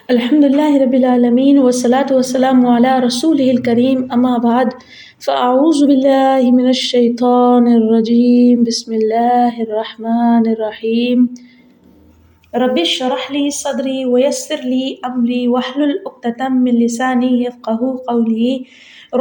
الحمد لله رب العالمين والصلاة والسلام على رسوله الكريم أما بعد فأعوذ بالله من الشيطان الرجيم بسم الله الرحمن الرحيم رب اشرح لي صدري ويسر لي أمري واحلل عقدة من لساني يفقهوا قولي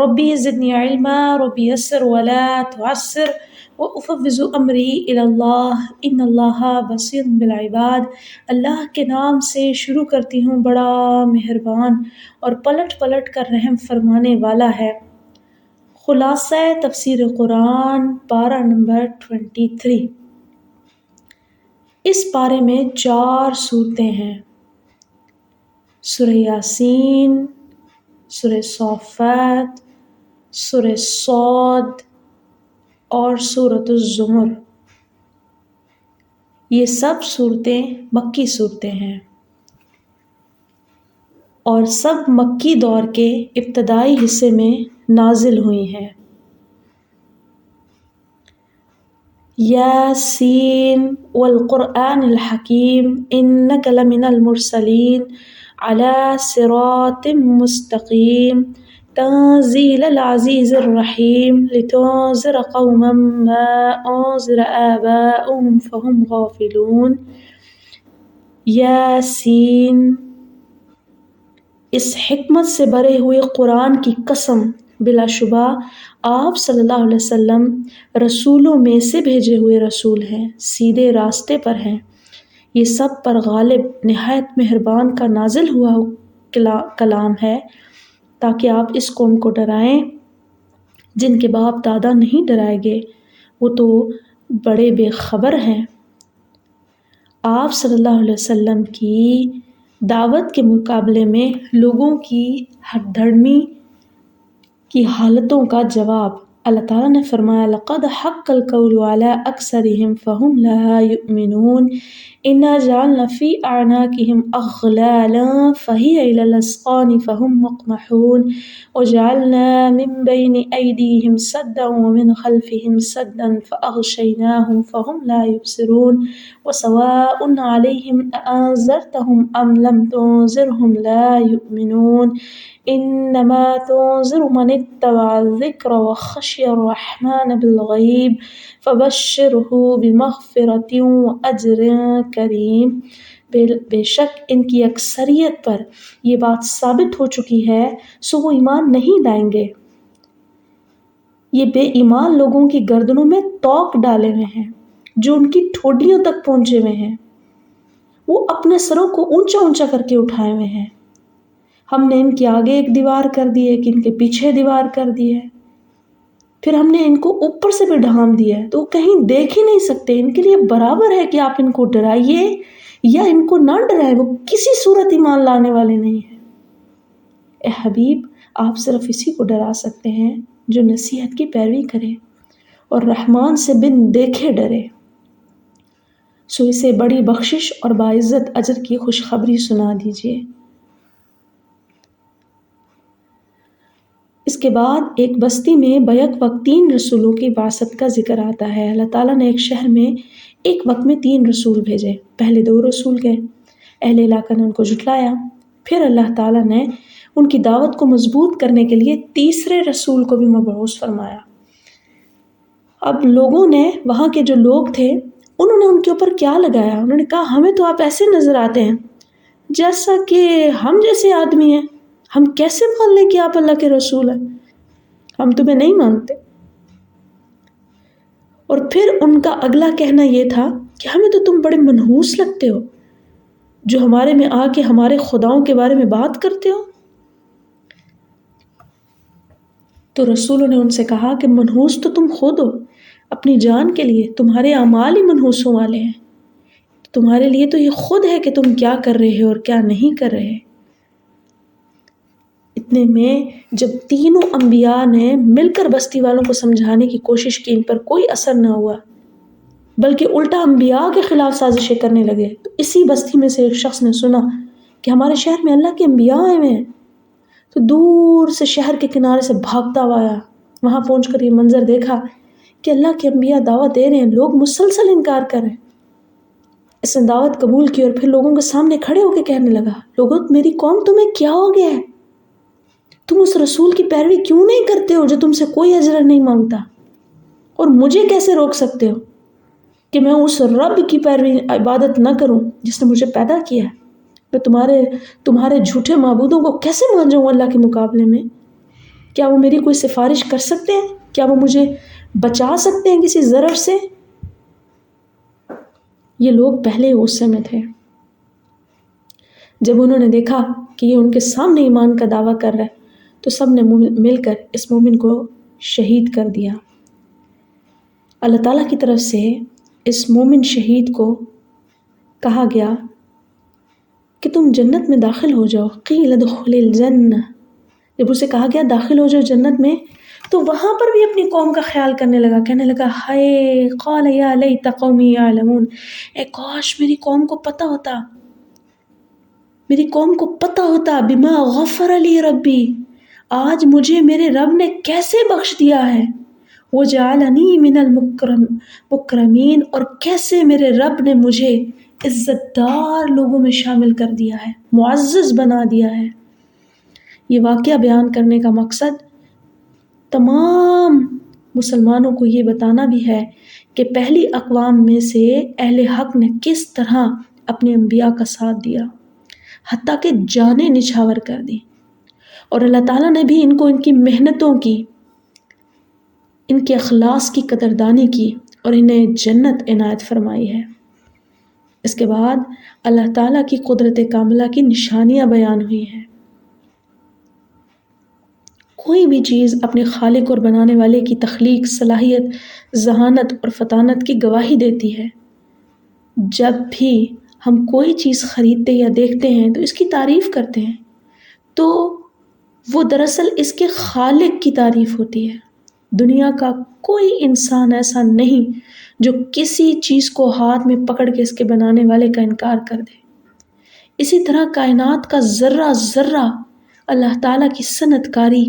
ربي زدني علما ربي يسر ولا تعسر وأفوض أمری الی اللہ ان اللہ بصیر بالعباد۔ اللہ کے نام سے شروع کرتی ہوں، بڑا مہربان اور پلٹ پلٹ کر رحم فرمانے والا ہے۔ خلاصہ تفسیر قرآن پارہ نمبر 23۔ اس پارے میں 4 سورتیں ہیں: سورہ یاسین، سورہ صافات، سورہ صاد اور سورۃ الزمر۔ یہ سب صورتیں مکی صورتیں ہیں اور سب مکی دور کے ابتدائی حصے میں نازل ہوئی ہیں۔ یاسین والقرآن الحکیم انک لمن المرسلین علی صراط مستقیم تنزیل العزیز الرحیم لتنذر قوما ما انذر آباؤهم فهم غافلون۔ یاسین، اس حکمت سے بھرے ہوئے قرآن کی قسم، بلا شبہ آپ صلی اللہ علیہ وسلم رسولوں میں سے بھیجے ہوئے رسول ہیں، سیدھے راستے پر ہیں۔ یہ سب پر غالب نہایت مہربان کا نازل ہوا کلام ہے تاکہ آپ اس قوم کو ڈرائیں جن کے باپ دادا نہیں ڈرائے گئے، وہ تو بڑے بے خبر ہیں۔ آپ صلی اللہ علیہ وسلم کی دعوت کے مقابلے میں لوگوں کی ہٹ دھرمی کی حالتوں کا جواب اللہ تعالیٰ نے فرمایا: لقد حق القول علی اکثرهم فهم لا یؤمنون انا جعلنا فی اعناقهم اغلالا فہی الی الاذقان فهم مقمحون وجعلنا من بین ایدیہم سدا ومن خلفهم سدا فاغشیناہم فهم لا یبصرون وسواء علیہم اانذرتهم ام لم تنذرهم لا یؤمنون انما تنذر من اتبع الذکر وخشی الرحمن بالغیب فبشرہ بمغفرۃ واجر کریم۔ بے شک ان کی اکثریت پر یہ بات ثابت ہو چکی ہے سو وہ ایمان نہیں لائیں گے۔ یہ بے ایمان لوگوں کی گردنوں میں توق ڈالے ہوئے ہیں جو ان کی ٹھوڈیوں تک پہنچے ہوئے ہیں، وہ اپنے سروں کو اونچا اونچا کر کے اٹھائے ہوئے ہیں۔ ہم نے ان کے آگے ایک دیوار کر دی ہے کہ ان کے پیچھے دیوار کر دی ہے، پھر ہم نے ان کو اوپر سے بھی ڈھانپ دیا ہے تو وہ کہیں دیکھ ہی نہیں سکتے۔ ان کے لیے برابر ہے کہ آپ ان کو ڈرائیے یا ان کو نہ ڈرائیں، وہ کسی صورت ایمان لانے والے نہیں ہیں۔ اے حبیب، آپ صرف اسی کو ڈرا سکتے ہیں جو نصیحت کی پیروی کرے اور رحمان سے بن دیکھے ڈرے، سو اسے بڑی بخشش اور باعزت اجر کی خوشخبری سنا دیجیے۔ اس کے بعد ایک بستی میں بیک وقت 3 رسولوں کی بعثت کا ذکر آتا ہے۔ اللہ تعالیٰ نے ایک شہر میں ایک وقت میں 3 رسول بھیجے۔ پہلے 2 رسول گئے، اہل علاقہ نے ان کو جھٹلایا، پھر اللہ تعالیٰ نے ان کی دعوت کو مضبوط کرنے کے لیے تیسرے رسول کو بھی مبعوث فرمایا۔ اب لوگوں نے، وہاں کے جو لوگ تھے، انہوں نے ان کے اوپر کیا لگایا؟ انہوں نے کہا ہمیں تو آپ ایسے نظر آتے ہیں جیسا کہ ہم جیسے آدمی ہیں، ہم کیسے مان لیں کہ آپ اللہ کے رسول ہیں؟ ہم تمہیں نہیں مانتے۔ اور پھر ان کا اگلا کہنا یہ تھا کہ ہمیں تو تم بڑے منحوس لگتے ہو جو ہمارے میں آ کے ہمارے خداؤں کے بارے میں بات کرتے ہو۔ تو رسولوں نے ان سے کہا کہ منحوس تو تم خود ہو، اپنی جان کے لیے تمہارے اعمال ہی منحوسوں والے ہیں، تمہارے لیے تو یہ خود ہے کہ تم کیا کر رہے ہو اور کیا نہیں کر رہے۔ اتنے میں جب تینوں انبیاء نے مل کر بستی والوں کو سمجھانے کی کوشش کی، ان پر کوئی اثر نہ ہوا بلکہ الٹا انبیاء کے خلاف سازشیں کرنے لگے، تو اسی بستی میں سے ایک شخص نے سنا کہ ہمارے شہر میں اللہ کے انبیاء آئے ہوئے ہیں، تو دور سے شہر کے کنارے سے بھاگتا ہوا آیا۔ وہاں پہنچ کر یہ منظر دیکھا کہ اللہ کے انبیاء دعوت دے رہے ہیں، لوگ مسلسل انکار کر رہے ہیں۔ اس نے دعوت قبول کی اور پھر لوگوں کے سامنے کھڑے ہو کے کہنے لگا، لوگوں میری قوم تمہیں کیا ہو گیا ہے؟ تم اس رسول کی پیروی کیوں نہیں کرتے ہو جو تم سے کوئی اجر نہیں مانگتا؟ اور مجھے کیسے روک سکتے ہو کہ میں اس رب کی پیروی عبادت نہ کروں جس نے مجھے پیدا کیا ہے؟ میں تمہارے جھوٹے معبودوں کو کیسے مان جاؤں اللہ کے مقابلے میں؟ کیا وہ میری کوئی سفارش کر سکتے ہیں؟ کیا وہ مجھے بچا سکتے ہیں کسی ضرر سے؟ یہ لوگ پہلے غصے میں تھے۔ جب انہوں نے دیکھا کہ یہ ان کے سامنے ایمان کا دعویٰ کر رہا ہے تو سب نے مل کر اس مومن کو شہید کر دیا۔ اللہ تعالیٰ کی طرف سے اس مومن شہید کو کہا گیا کہ تم جنت میں داخل ہو جاؤ، قیل ادخل الجنہ۔ جب اسے کہا گیا داخل ہو جاؤ جنت میں تو وہاں پر بھی اپنی قوم کا خیال کرنے لگا، کہنے لگا ہائے قال یا لیت قومی یعلمون، اے کاش میری قوم کو پتہ ہوتا، میری قوم کو پتہ ہوتا بما غفر لی ربی، آج مجھے میرے رب نے کیسے بخش دیا ہے، وجعلنی من المکرمین، اور کیسے میرے رب نے مجھے عزت دار لوگوں میں شامل کر دیا ہے، معزز بنا دیا ہے۔ یہ واقعہ بیان کرنے کا مقصد تمام مسلمانوں کو یہ بتانا بھی ہے کہ پہلی اقوام میں سے اہل حق نے کس طرح اپنے انبیاء کا ساتھ دیا، حتیٰ کہ جانیں نچھاور کر دی، اور اللہ تعالیٰ نے بھی ان کو ان کی محنتوں کی، ان کے اخلاص کی قدردانی کی اور انہیں جنت عنایت فرمائی ہے۔ اس کے بعد اللہ تعالیٰ کی قدرت کاملہ کی نشانیاں بیان ہوئی ہیں۔ کوئی بھی چیز اپنے خالق اور بنانے والے کی تخلیق، صلاحیت، ذہانت اور فطانت کی گواہی دیتی ہے۔ جب بھی ہم کوئی چیز خریدتے یا دیکھتے ہیں تو اس کی تعریف کرتے ہیں تو وہ دراصل اس کے خالق کی تعریف ہوتی ہے۔ دنیا کا کوئی انسان ایسا نہیں جو کسی چیز کو ہاتھ میں پکڑ کے اس کے بنانے والے کا انکار کر دے۔ اسی طرح کائنات کا ذرہ ذرہ اللہ تعالیٰ کی صنعت کاری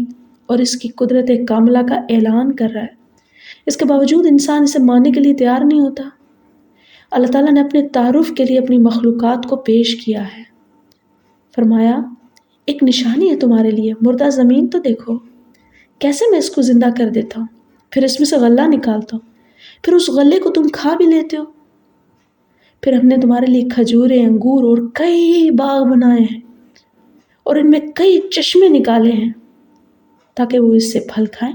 اور اس کی قدرت کاملہ کا اعلان کر رہا ہے، اس کے باوجود انسان اسے ماننے کے لیے تیار نہیں ہوتا۔ اللہ تعالیٰ نے اپنے تعارف کے لیے اپنی مخلوقات کو پیش کیا ہے، فرمایا ایک نشانی ہے تمہارے لیے، مردہ زمین تو دیکھو کیسے میں اس کو زندہ کر دیتا ہوں، پھر اس میں سے غلہ نکالتا ہوں، پھر اس غلے کو تم کھا بھی لیتے ہو، پھر ہم نے تمہارے لیے کھجوریں، انگور اور کئی باغ بنائے ہیں اور ان میں کئی چشمے نکالے ہیں تاکہ وہ اس سے پھل کھائیں۔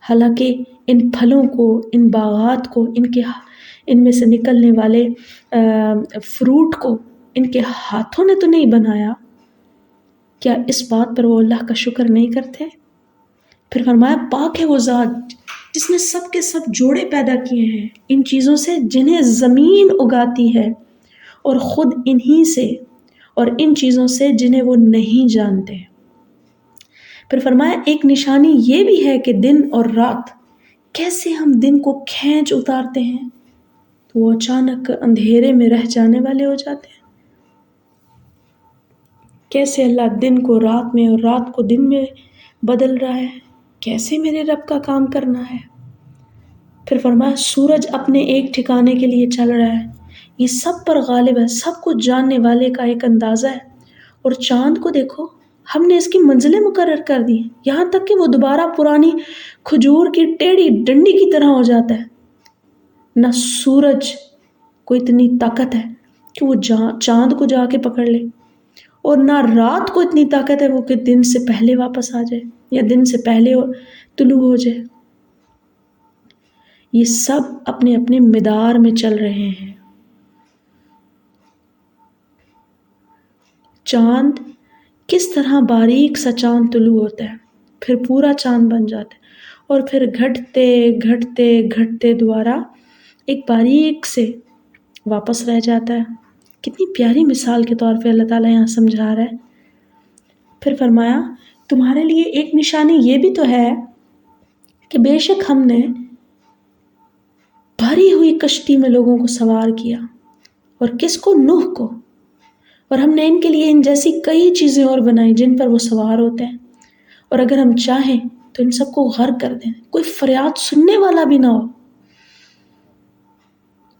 حالانکہ ان پھلوں کو، ان باغات کو، ان میں سے نکلنے والے فروٹ کو ان کے ہاتھوں نے تو نہیں بنایا، کیا اس بات پر وہ اللہ کا شکر نہیں کرتے؟ پھر فرمایا پاک ہے وہ ذات جس نے سب کے سب جوڑے پیدا کیے ہیں ان چیزوں سے جنہیں زمین اگاتی ہے، اور خود انہی سے، اور ان چیزوں سے جنہیں وہ نہیں جانتے۔ پھر فرمایا ایک نشانی یہ بھی ہے کہ دن اور رات کیسے ہم دن کو کھینچ اتارتے ہیں تو وہ اچانک اندھیرے میں رہ جانے والے ہو جاتے ہیں، کیسے اللہ دن کو رات میں اور رات کو دن میں بدل رہا ہے، کیسے میرے رب کا کام کرنا ہے۔ پھر فرمایا سورج اپنے ایک ٹھکانے کے لیے چل رہا ہے، یہ سب پر غالب ہے، سب کچھ جاننے والے کا ایک اندازہ ہے، اور چاند کو دیکھو ہم نے اس کی منزلیں مقرر کر دی ہیں، یہاں تک کہ وہ دوبارہ پرانی کھجور کی ٹیڑھی ڈنڈی کی طرح ہو جاتا ہے۔ نہ سورج کو اتنی طاقت ہے کہ وہ چاند کو جا کے پکڑ لے، اور نہ رات کو اتنی طاقت ہے وہ کہ دن سے پہلے واپس آ جائے یا دن سے پہلے طلوع ہو جائے۔ یہ سب اپنے اپنے مدار میں چل رہے ہیں۔ چاند کس طرح باریک سا چاند طلوع ہوتا ہے، پھر پورا چاند بن جاتا ہے، اور پھر گھٹتے گھٹتے گھٹتے دوبارہ ایک باریک سے واپس رہ جاتا ہے۔ کتنی پیاری مثال کے طور پہ اللہ تعالیٰ یہاں سمجھا رہا ہے۔ پھر فرمایا تمہارے لیے ایک نشانی یہ بھی تو ہے کہ بے شک ہم نے بھری ہوئی کشتی میں لوگوں کو سوار کیا، اور کس کو؟ نوح کو، اور ہم نے ان کے لیے ان جیسی کئی چیزیں اور بنائی جن پر وہ سوار ہوتے ہیں، اور اگر ہم چاہیں تو ان سب کو غرق کر دیں، کوئی فریاد سننے والا بھی نہ ہو،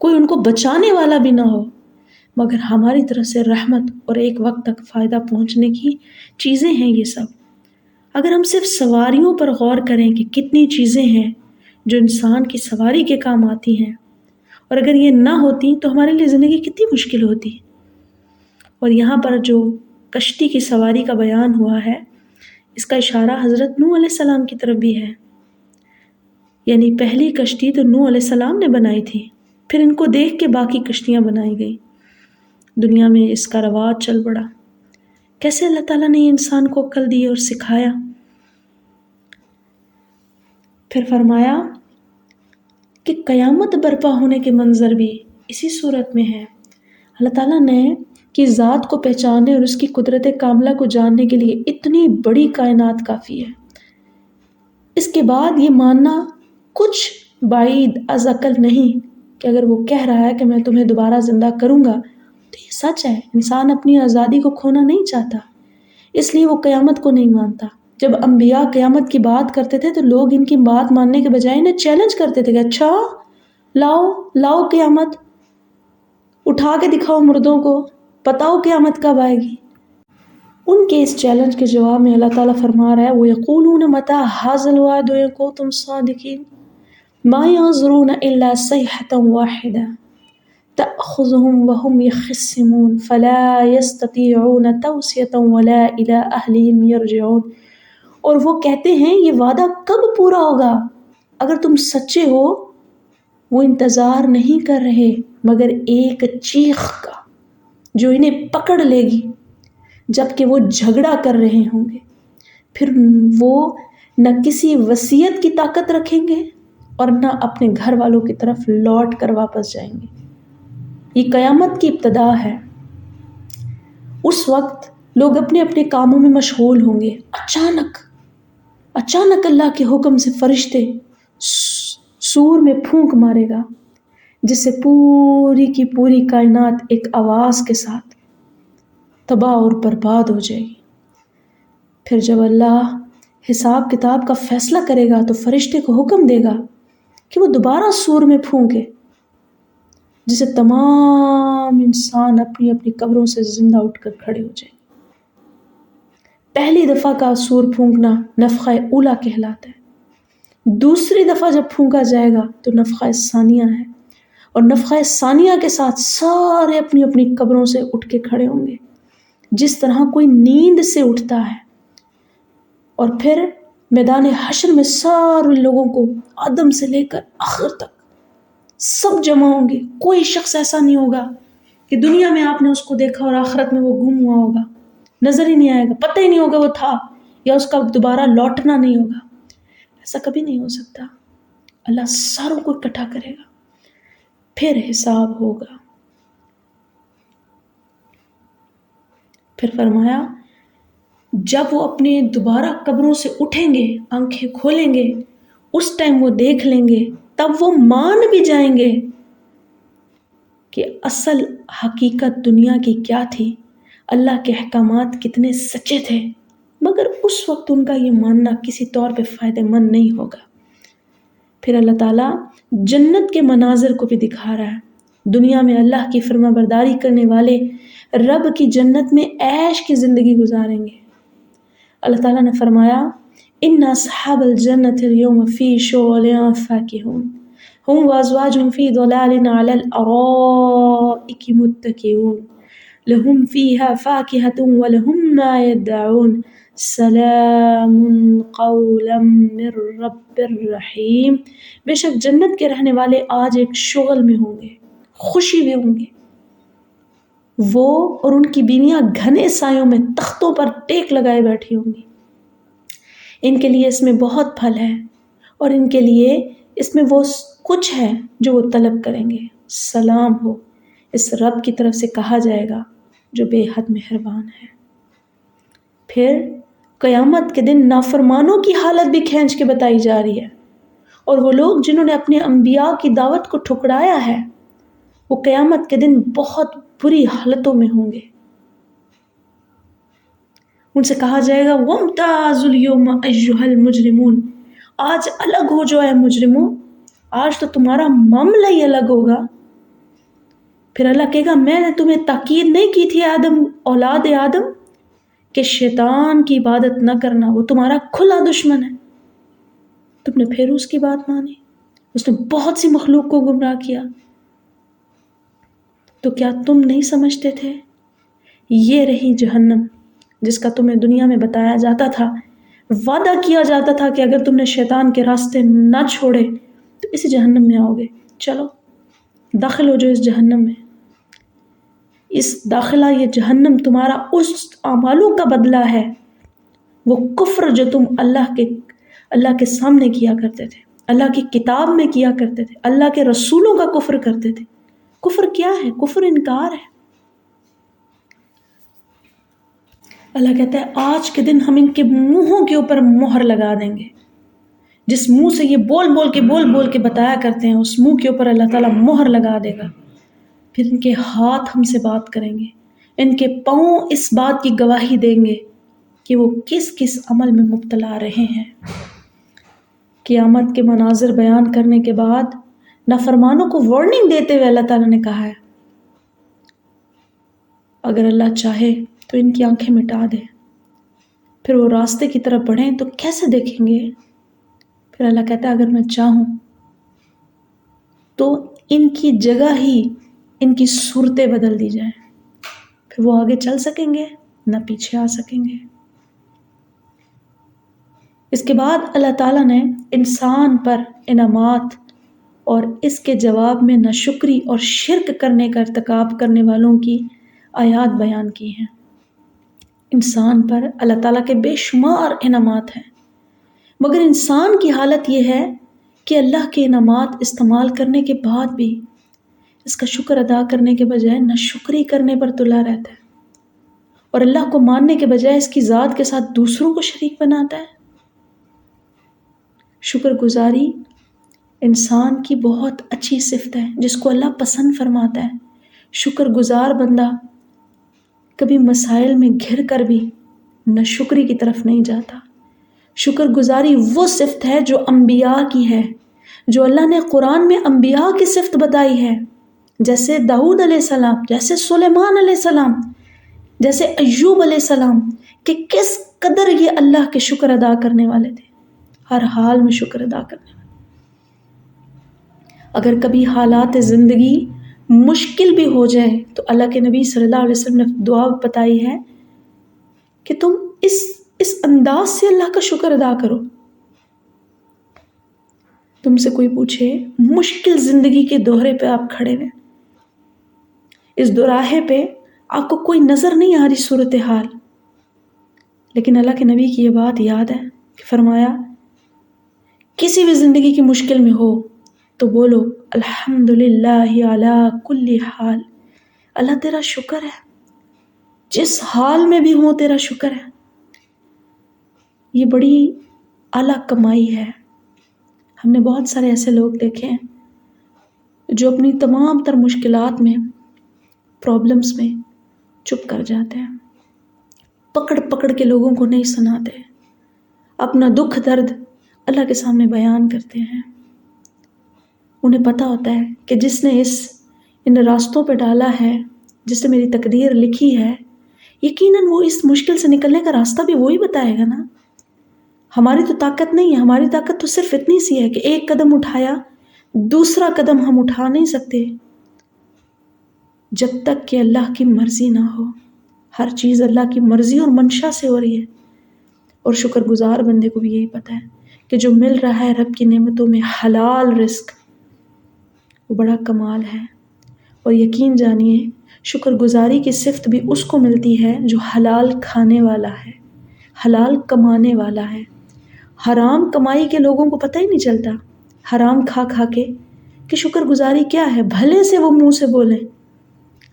کوئی ان کو بچانے والا بھی نہ ہو، مگر ہماری طرف سے رحمت اور ایک وقت تک فائدہ پہنچنے کی چیزیں ہیں یہ سب۔ اگر ہم صرف سواریوں پر غور کریں کہ کتنی چیزیں ہیں جو انسان کی سواری کے کام آتی ہیں، اور اگر یہ نہ ہوتی تو ہمارے لیے زندگی کتنی مشکل ہوتی۔ اور یہاں پر جو کشتی کی سواری کا بیان ہوا ہے، اس کا اشارہ حضرت نوح علیہ السلام کی طرف بھی ہے، یعنی پہلی کشتی تو نوح علیہ السلام نے بنائی تھی، پھر ان کو دیکھ کے باقی کشتیاں بنائی گئی، دنیا میں اس کا رواج چل پڑا۔ کیسے اللہ تعالیٰ نے انسان کو عقل دی اور سکھایا۔ پھر فرمایا کہ قیامت برپا ہونے کے منظر بھی اسی صورت میں ہے۔ اللہ تعالیٰ نے کی ذات کو پہچاننے اور اس کی قدرت کاملہ کو جاننے کے لیے اتنی بڑی کائنات کافی ہے۔ اس کے بعد یہ ماننا کچھ بعید از عقل نہیں کہ اگر وہ کہہ رہا ہے کہ میں تمہیں دوبارہ زندہ کروں گا تو یہ سچ ہے۔ انسان اپنی آزادی کو کھونا نہیں چاہتا، اس لیے وہ قیامت کو نہیں مانتا۔ جب انبیاء قیامت کی بات کرتے تھے تو لوگ ان کی بات ماننے کے بجائے انہیں چیلنج کرتے تھے کہ اچھا لاؤ قیامت، اٹھا کے دکھاؤ مردوں کو، بتاؤ قیامت کب آئے گی۔ ان کے اس چیلنج کے جواب میں اللہ تعالیٰ فرما رہا ہے وَيَقُولُونَ مَتَىٰ هَٰذَا الْوَعْدُ إِن كُنتُمْ صَادِقِينَ مَا يَنظُرُونَ إِلَّا صَيْحَةً وَاحِدَةً تَأْخُذُهُمْ وَهُمْ يَخِصِّمُونَ فَلَا يَسْتَطِيعُونَ تَوْصِيَةً وَلَا إِلَىٰ أَهْلِهِمْ يَرْجِعُونَ۔ اور وہ کہتے ہیں یہ وعدہ کب پورا ہوگا؟ اگر تم سچے ہو، وہ انتظار نہیں کر رہے مگر ایک چیخ کا جو انہیں پکڑ لے گی جبکہ وہ جھگڑا کر رہے ہوں گے، پھر وہ نہ کسی وصیت کی طاقت رکھیں گے اور نہ اپنے گھر والوں کی طرف لوٹ کر واپس جائیں گے۔ یہ قیامت کی ابتدا ہے۔ اس وقت لوگ اپنے اپنے کاموں میں مشغول ہوں گے، اچانک اللہ کے حکم سے فرشتے سور میں پھونک مارے گا جس سے پوری کی پوری کائنات ایک آواز کے ساتھ تباہ اور برباد ہو جائے گی۔ پھر جب اللہ حساب کتاب کا فیصلہ کرے گا تو فرشتے کو حکم دے گا کہ وہ دوبارہ سور میں پھونکے، جس سے تمام انسان اپنی اپنی قبروں سے زندہ اٹھ کر کھڑے ہو جائیں گے۔ پہلی دفعہ کا سور پھونکنا نفخہ اولا کہلاتا ہے، دوسری دفعہ جب پھونکا جائے گا تو نفخہ ثانیہ ہے، اور نفخہ ثانیہ کے ساتھ سارے اپنی اپنی قبروں سے اٹھ کے کھڑے ہوں گے جس طرح کوئی نیند سے اٹھتا ہے۔ اور پھر میدان حشر میں سارے لوگوں کو آدم سے لے کر آخر تک سب جمع ہوں گے۔ کوئی شخص ایسا نہیں ہوگا کہ دنیا میں آپ نے اس کو دیکھا اور آخرت میں وہ گم ہوا ہوگا، نظر ہی نہیں آئے گا، پتہ ہی نہیں ہوگا وہ تھا، یا اس کا دوبارہ لوٹنا نہیں ہوگا۔ ایسا کبھی نہیں ہو سکتا۔ اللہ ساروں کو اکٹھا کرے گا، پھر حساب ہوگا۔ پھر فرمایا جب وہ اپنے دوبارہ قبروں سے اٹھیں گے، آنکھیں کھولیں گے، اس ٹائم وہ دیکھ لیں گے، تب وہ مان بھی جائیں گے کہ اصل حقیقت دنیا کی کیا تھی، اللہ کے احکامات کتنے سچے تھے، مگر اس وقت ان کا یہ ماننا کسی طور پہ فائدہ مند نہیں ہوگا۔ پھر اللہ تعالیٰ جنت کے مناظر کو بھی دکھا رہا ہے۔ دنیا میں اللہ کی فرما برداری کرنے والے رب کی جنت میں عیش کی زندگی گزاریں گے۔ اللہ تعالیٰ نے فرمایا ان اصحاب الجنت اليوم فی شغل فاکہون ہم وازواجہم فی ظلال علی الارائک متکئون لہم فیہا فاکہۃ ولہم ما یدعون سلام قولا من رب الرحیم۔ بے شک جنت کے رہنے والے آج ایک شغل میں ہوں گے، خوشی میں ہوں گے، وہ اور ان کی بیویاں گھنے سایوں میں تختوں پر ٹیک لگائے بیٹھی ہوں گی۔ ان کے لیے اس میں بہت پھل ہے اور ان کے لیے اس میں وہ کچھ ہے جو وہ طلب کریں گے۔ سلام ہو اس رب کی طرف سے کہا جائے گا جو بے حد مہربان ہے۔ پھر قیامت کے دن نافرمانوں کی حالت بھی کھینچ کے بتائی جا رہی ہے، اور وہ لوگ جنہوں نے اپنے انبیاء کی دعوت کو ٹھکرایا ہے وہ قیامت کے دن بہت بری حالتوں میں ہوں گے۔ ان سے کہا جائے گا وَامْتَازُوا الْيَوْمَ أَيُّهَا الْمُجْرِمُونَ، آج الگ ہو جو اے مجرموں، آج تو تمہارا معاملہ ہی الگ ہوگا۔ پھر اللہ کہے گا میں نے تمہیں تاکید نہیں کی تھی آدم، اولاد آدم، کہ شیطان کی عبادت نہ کرنا، وہ تمہارا کھلا دشمن ہے، تم نے پھر اس کی بات مانی، اس نے بہت سی مخلوق کو گمراہ کیا۔ تو کیا تم نہیں سمجھتے تھے؟ یہ رہی جہنم جس کا تمہیں دنیا میں بتایا جاتا تھا، وعدہ کیا جاتا تھا کہ اگر تم نے شیطان کے راستے نہ چھوڑے تو اسی جہنم میں آؤ گے۔ چلو داخل ہو جو اس جہنم میں۔ اس داخلہ یہ جہنم تمہارا اس اعمالوں کا بدلہ ہے، وہ کفر جو تم اللہ کے سامنے کیا کرتے تھے، اللہ کی کتاب میں کیا کرتے تھے، اللہ کے رسولوں کا کفر کرتے تھے۔ کفر کیا ہے؟ کفر انکار ہے۔ اللہ کہتا ہے آج کے دن ہم ان کے منہوں کے اوپر مہر لگا دیں گے، جس منہ سے یہ بول بول کے بتایا کرتے ہیں، اس منہ کے اوپر اللہ تعالیٰ مہر لگا دے گا۔ پھر ان کے ہاتھ ہم سے بات کریں گے، ان کے پاؤں اس بات کی گواہی دیں گے کہ وہ کس کس عمل میں مبتلا رہے ہیں۔ قیامت کے مناظر بیان کرنے کے بعد نافرمانوں کو وارننگ دیتے ہوئے اللہ تعالیٰ نے کہا ہے اگر اللہ چاہے تو ان کی آنکھیں مٹا دے، پھر وہ راستے کی طرف بڑھیں تو کیسے دیکھیں گے؟ پھر اللہ کہتا ہے اگر میں چاہوں تو ان کی جگہ ہی ان کی صورتیں بدل دی جائیں، پھر وہ آگے چل سکیں گے نہ پیچھے آ سکیں گے۔ اس کے بعد اللہ تعالیٰ نے انسان پر انعامات اور اس کے جواب میں ناشکری اور شرک کرنے کا ارتکاب کرنے والوں کی آیات بیان کی ہیں۔ انسان پر اللہ تعالیٰ کے بے شمار انعامات ہیں، مگر انسان کی حالت یہ ہے کہ اللہ کے انعامات استعمال کرنے کے بعد بھی اس کا شکر ادا کرنے کے بجائے ناشکری کرنے پر تلا رہتا ہے، اور اللہ کو ماننے کے بجائے اس کی ذات کے ساتھ دوسروں کو شریک بناتا ہے۔ شکر گزاری انسان کی بہت اچھی صفت ہے جس کو اللہ پسند فرماتا ہے۔ شکر گزار بندہ کبھی مسائل میں گھر کر بھی ناشکری کی طرف نہیں جاتا۔ شکر گزاری وہ صفت ہے جو انبیاء کی ہے، جو اللہ نے قرآن میں انبیاء کی صفت بتائی ہے، جیسے داؤد علیہ السلام، جیسے سلیمان علیہ السلام، جیسے ایوب علیہ السلام، کہ کس قدر یہ اللہ کے شکر ادا کرنے والے تھے، ہر حال میں شکر ادا کرنے والے۔ اگر کبھی حالات زندگی مشکل بھی ہو جائے تو اللہ کے نبی صلی اللہ علیہ وسلم نے دعا بتائی ہے کہ تم اس انداز سے اللہ کا شکر ادا کرو۔ تم سے کوئی پوچھے مشکل زندگی کے دورے پہ آپ کھڑے ہوئے، اس دوراہے پہ آپ کو کوئی نظر نہیں آ رہی صورتحال، لیکن اللہ کے نبی کی یہ بات یاد ہے کہ فرمایا کسی بھی زندگی کی مشکل میں ہو تو بولو الحمدللہ علی کل حال، اللہ تیرا شکر ہے، جس حال میں بھی ہوں تیرا شکر ہے۔ یہ بڑی اعلیٰ کمائی ہے۔ ہم نے بہت سارے ایسے لوگ دیکھے ہیں جو اپنی تمام تر مشکلات میں، پرابلمس میں چپ کر جاتے ہیں، پکڑ پکڑ کے لوگوں کو نہیں سناتے، اپنا دکھ درد اللہ کے سامنے بیان کرتے ہیں۔ انہیں پتہ ہوتا ہے کہ جس نے ان راستوں پہ ڈالا ہے، جس نے میری تقدیر لکھی ہے، یقیناً وہ اس مشکل سے نکلنے کا راستہ بھی وہی بتائے گا نا۔ ہماری تو طاقت نہیں ہے، ہماری طاقت تو صرف اتنی سی ہے کہ ایک قدم اٹھایا، دوسرا قدم ہم اٹھا نہیں سکتے جب تک کہ اللہ کی مرضی نہ ہو۔ ہر چیز اللہ کی مرضی اور منشا سے ہو رہی ہے، اور شکر گزار بندے کو بھی یہی پتہ ہے کہ جو مل رہا ہے رب کی نعمتوں میں حلال رزق، وہ بڑا کمال ہے۔ اور یقین جانیے شکر گزاری کی صفت بھی اس کو ملتی ہے جو حلال کھانے والا ہے، حلال کمانے والا ہے۔ حرام کمائی کے لوگوں کو پتہ ہی نہیں چلتا، حرام کھا کھا کے، کہ شکر گزاری کیا ہے۔ بھلے سے وہ منہ سے بولیں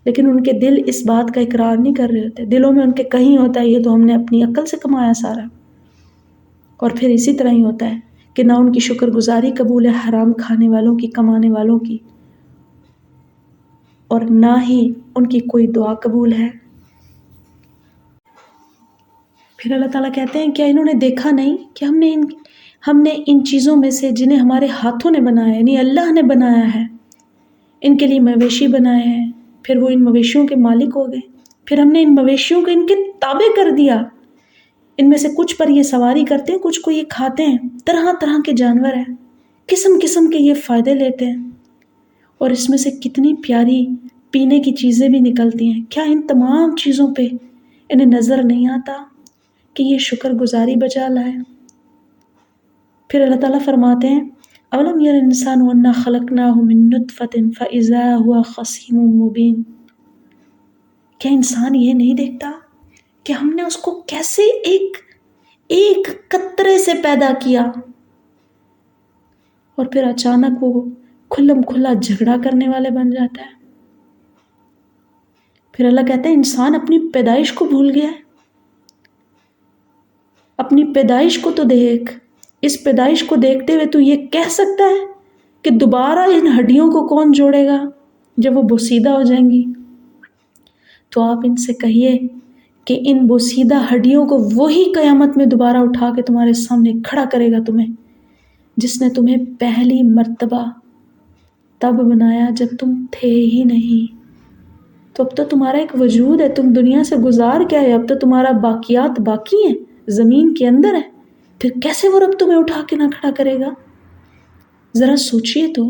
لیکن ان کے دل اس بات کا اقرار نہیں کر رہے ہوتے، دلوں میں ان کے کہیں ہوتا ہے یہ تو ہم نے اپنی عقل سے کمایا سارا۔ اور پھر اسی طرح ہی ہوتا ہے کہ نہ ان کی شکر گزاری قبول ہے حرام کھانے والوں کی، کمانے والوں کی، اور نہ ہی ان کی کوئی دعا قبول ہے۔ پھر اللہ تعالیٰ کہتے ہیں کیا انہوں نے دیکھا نہیں کہ ہم نے ان چیزوں میں سے جنہیں ہمارے ہاتھوں نے بنایا، یعنی اللہ نے بنایا ہے، ان کے لیے مویشی بنائے ہیں، پھر وہ ان مویشیوں کے مالک ہو گئے، پھر ہم نے ان مویشیوں کو ان کے تابع کر دیا۔ ان میں سے کچھ پر یہ سواری کرتے ہیں، کچھ کو یہ کھاتے ہیں، طرح طرح کے جانور ہیں، قسم قسم کے یہ فائدے لیتے ہیں، اور اس میں سے کتنی پیاری پینے کی چیزیں بھی نکلتی ہیں۔ کیا ان تمام چیزوں پہ انہیں نظر نہیں آتا کہ یہ شکر گزاری بجا لائے؟ پھر اللہ تعالیٰ فرماتے ہیں اولم یر انسان انا خلقناہ من نطفۃ فاذا هو خصیم مبین، کیا انسان یہ نہیں دیکھتا کہ ہم نے اس کو کیسے ایک قطرے سے پیدا کیا، اور پھر اچانک وہ کھلم کھلا جھگڑا کرنے والے بن جاتا ہے۔ پھر اللہ کہتے ہیں انسان اپنی پیدائش کو بھول گیا ہے، اپنی پیدائش کو تو دیکھ، اس پیدائش کو دیکھتے ہوئے تو یہ کہہ سکتا ہے کہ دوبارہ ان ہڈیوں کو کون جوڑے گا جب وہ بوسیدہ ہو جائیں گی؟ تو آپ ان سے کہیے کہ ان بوسیدہ ہڈیوں کو وہی قیامت میں دوبارہ اٹھا کے تمہارے سامنے کھڑا کرے گا تمہیں، جس نے تمہیں پہلی مرتبہ تب بنایا جب تم تھے ہی نہیں۔ تو اب تو تمہارا ایک وجود ہے، تم دنیا سے گزار کیا ہے، اب تو تمہارا باقیات باقی ہیں، زمین کے اندر ہے، پھر کیسے وہ رب تمہیں اٹھا کے نہ کھڑا کرے گا؟ ذرا سوچئے تو۔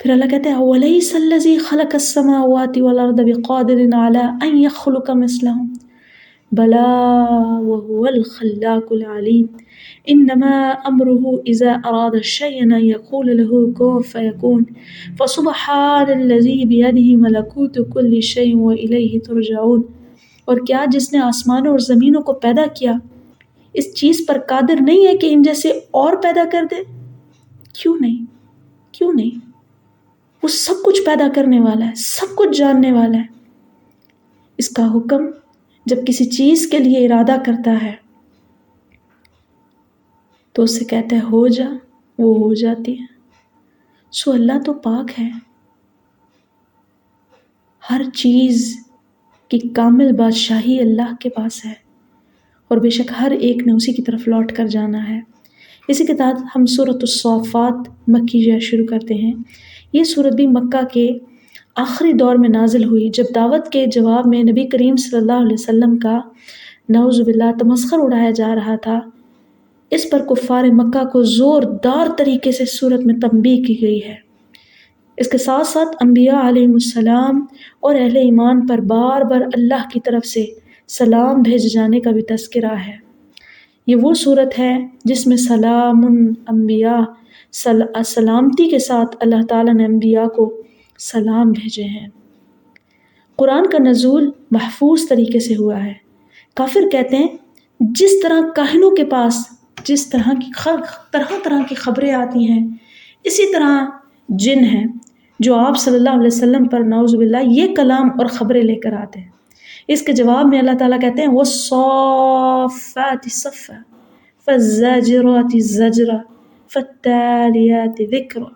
پھر اللہ کہتے ہیں اَوَلَيْسَ الَّذِي خَلَقَ السَّمَاوَاتِ وَالْأَرْضَ بِقَادِرٍ عَلَىٰ أَن يَخْلُقَ مِثْلَهُم بَلَىٰ وَهُوَ الْخَلَّاقُ الْعَلِيمُ إِنَّمَا أَمْرُهُ إِذَا أَرَادَ شَيْئًا أَن يَقُولَ لَهُ كُن فَيَكُونُ فَسُبْحَانَ الَّذِي بِيَدِهِ مَلَكُوتُ كُلِّ شَيْءٍ وَإِلَيْهِ تُرْجَعُونَ۔ اور کیا جس نے آسمانوں اور زمینوں کو پیدا کیا اس چیز پر قادر نہیں ہے کہ ان جیسے اور پیدا کر دے؟ کیوں نہیں؟ وہ سب کچھ پیدا کرنے والا ہے، سب کچھ جاننے والا ہے۔ اس کا حکم جب کسی چیز کے لیے ارادہ کرتا ہے تو اسے کہتا ہے ہو جا، وہ ہو جاتی ہے۔ سو اللہ تو پاک ہے، ہر چیز کی کامل بادشاہی اللہ کے پاس ہے، اور بے شک ہر ایک نے اسی کی طرف لوٹ کر جانا ہے۔ اسی کے تحت ہم سورۃ الصافات مکیہ شروع کرتے ہیں۔ یہ سورت بھی مکہ کے آخری دور میں نازل ہوئی، جب دعوت کے جواب میں نبی کریم صلی اللہ علیہ وسلم کا نعوذ باللہ تمسخر اڑایا جا رہا تھا۔ اس پر کفار مکہ کو زوردار طریقے سے سورت میں تنبیہ کی گئی ہے۔ اس کے ساتھ ساتھ انبیاء علیہ السلام اور اہل ایمان پر بار بار اللہ کی طرف سے سلام بھیجے جانے کا بھی تذکرہ ہے۔ یہ وہ صورت ہے جس میں سلام انبیاء، سلامتی کے ساتھ اللہ تعالیٰ نے انبیاء کو سلام بھیجے ہیں۔ قرآن کا نزول محفوظ طریقے سے ہوا ہے۔ کافر کہتے ہیں جس طرح کاہنوں کے پاس جس طرح کی خبریں آتی ہیں، اسی طرح جن ہیں جو آپ صلی اللہ علیہ وسلم پر نعوذ باللہ یہ کلام اور خبریں لے کر آتے ہیں۔ اس کے جواب میں اللہ تعالیٰ کہتے ہیں وَالصَّافَّاتِ صَفًّا فَالزَّاجِرَاتِ زَجْرًا فَالتَّالِيَاتِ ذِكْرًا۔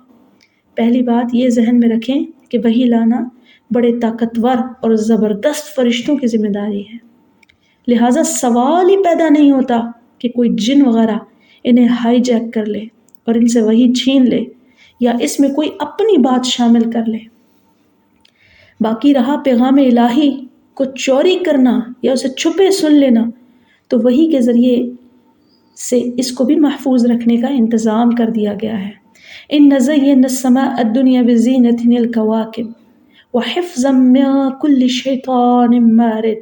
پہلی بات یہ ذہن میں رکھیں کہ وحی لانا بڑے طاقتور اور زبردست فرشتوں کی ذمہ داری ہے، لہٰذا سوال ہی پیدا نہیں ہوتا کہ کوئی جن وغیرہ انہیں ہائی جیک کر لے اور ان سے وحی چھین لے یا اس میں کوئی اپنی بات شامل کر لے۔ باقی رہا پیغام الہی کو چوری کرنا یا اسے چھپے سن لینا، تو وحی کے ذریعے سے اس کو بھی محفوظ رکھنے کا انتظام کر دیا گیا ہے۔ إِنَّ زَيَّنَّا السَّمَاءَ الدُّنْيَا بِزِينَةٍ الْكَوَاكِبِ وَحِفْظًا مِّن كُلِّ شَيْطَانٍ مَارِدٍ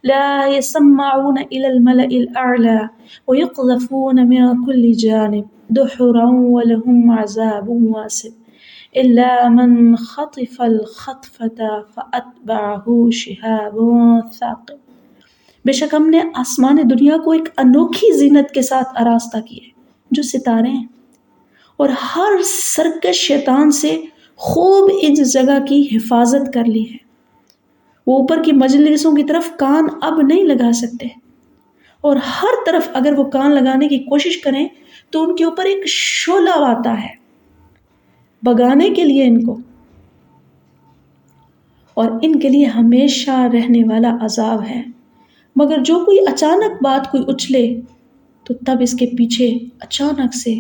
لَا يَسَمَّعُونَ إِلَى الْمَلَإِ الْأَعْلَى وَيُقْذَفُونَ مِن كُلِّ جَانِبٍ دُحُرًا وَلَهُمْ عَذَابٌ وَاصِبٌ إِلَّا مَنْ خَطِفَ الْخَطْفَةَ فَأَتْبَعَهُ شِهَابٌ ثَاقِبٌ۔ بے شک ہم نے آسمان دنیا کو ایک انوکھی زینت کے ساتھ آراستہ کیے جو ستارے ہیں، اور ہر سرکش شیطان سے خوب اس جگہ کی حفاظت کر لی ہے۔ وہ اوپر کی مجلسوں کی طرف کان اب نہیں لگا سکتے، اور ہر طرف اگر وہ کان لگانے کی کوشش کریں تو ان کے اوپر ایک شعلہ آتا ہے بگانے کے لیے ان کو، اور ان کے لیے ہمیشہ رہنے والا عذاب ہے۔ مگر جو کوئی اچانک بات کوئی اچھلے تو تب اس کے پیچھے اچانک سے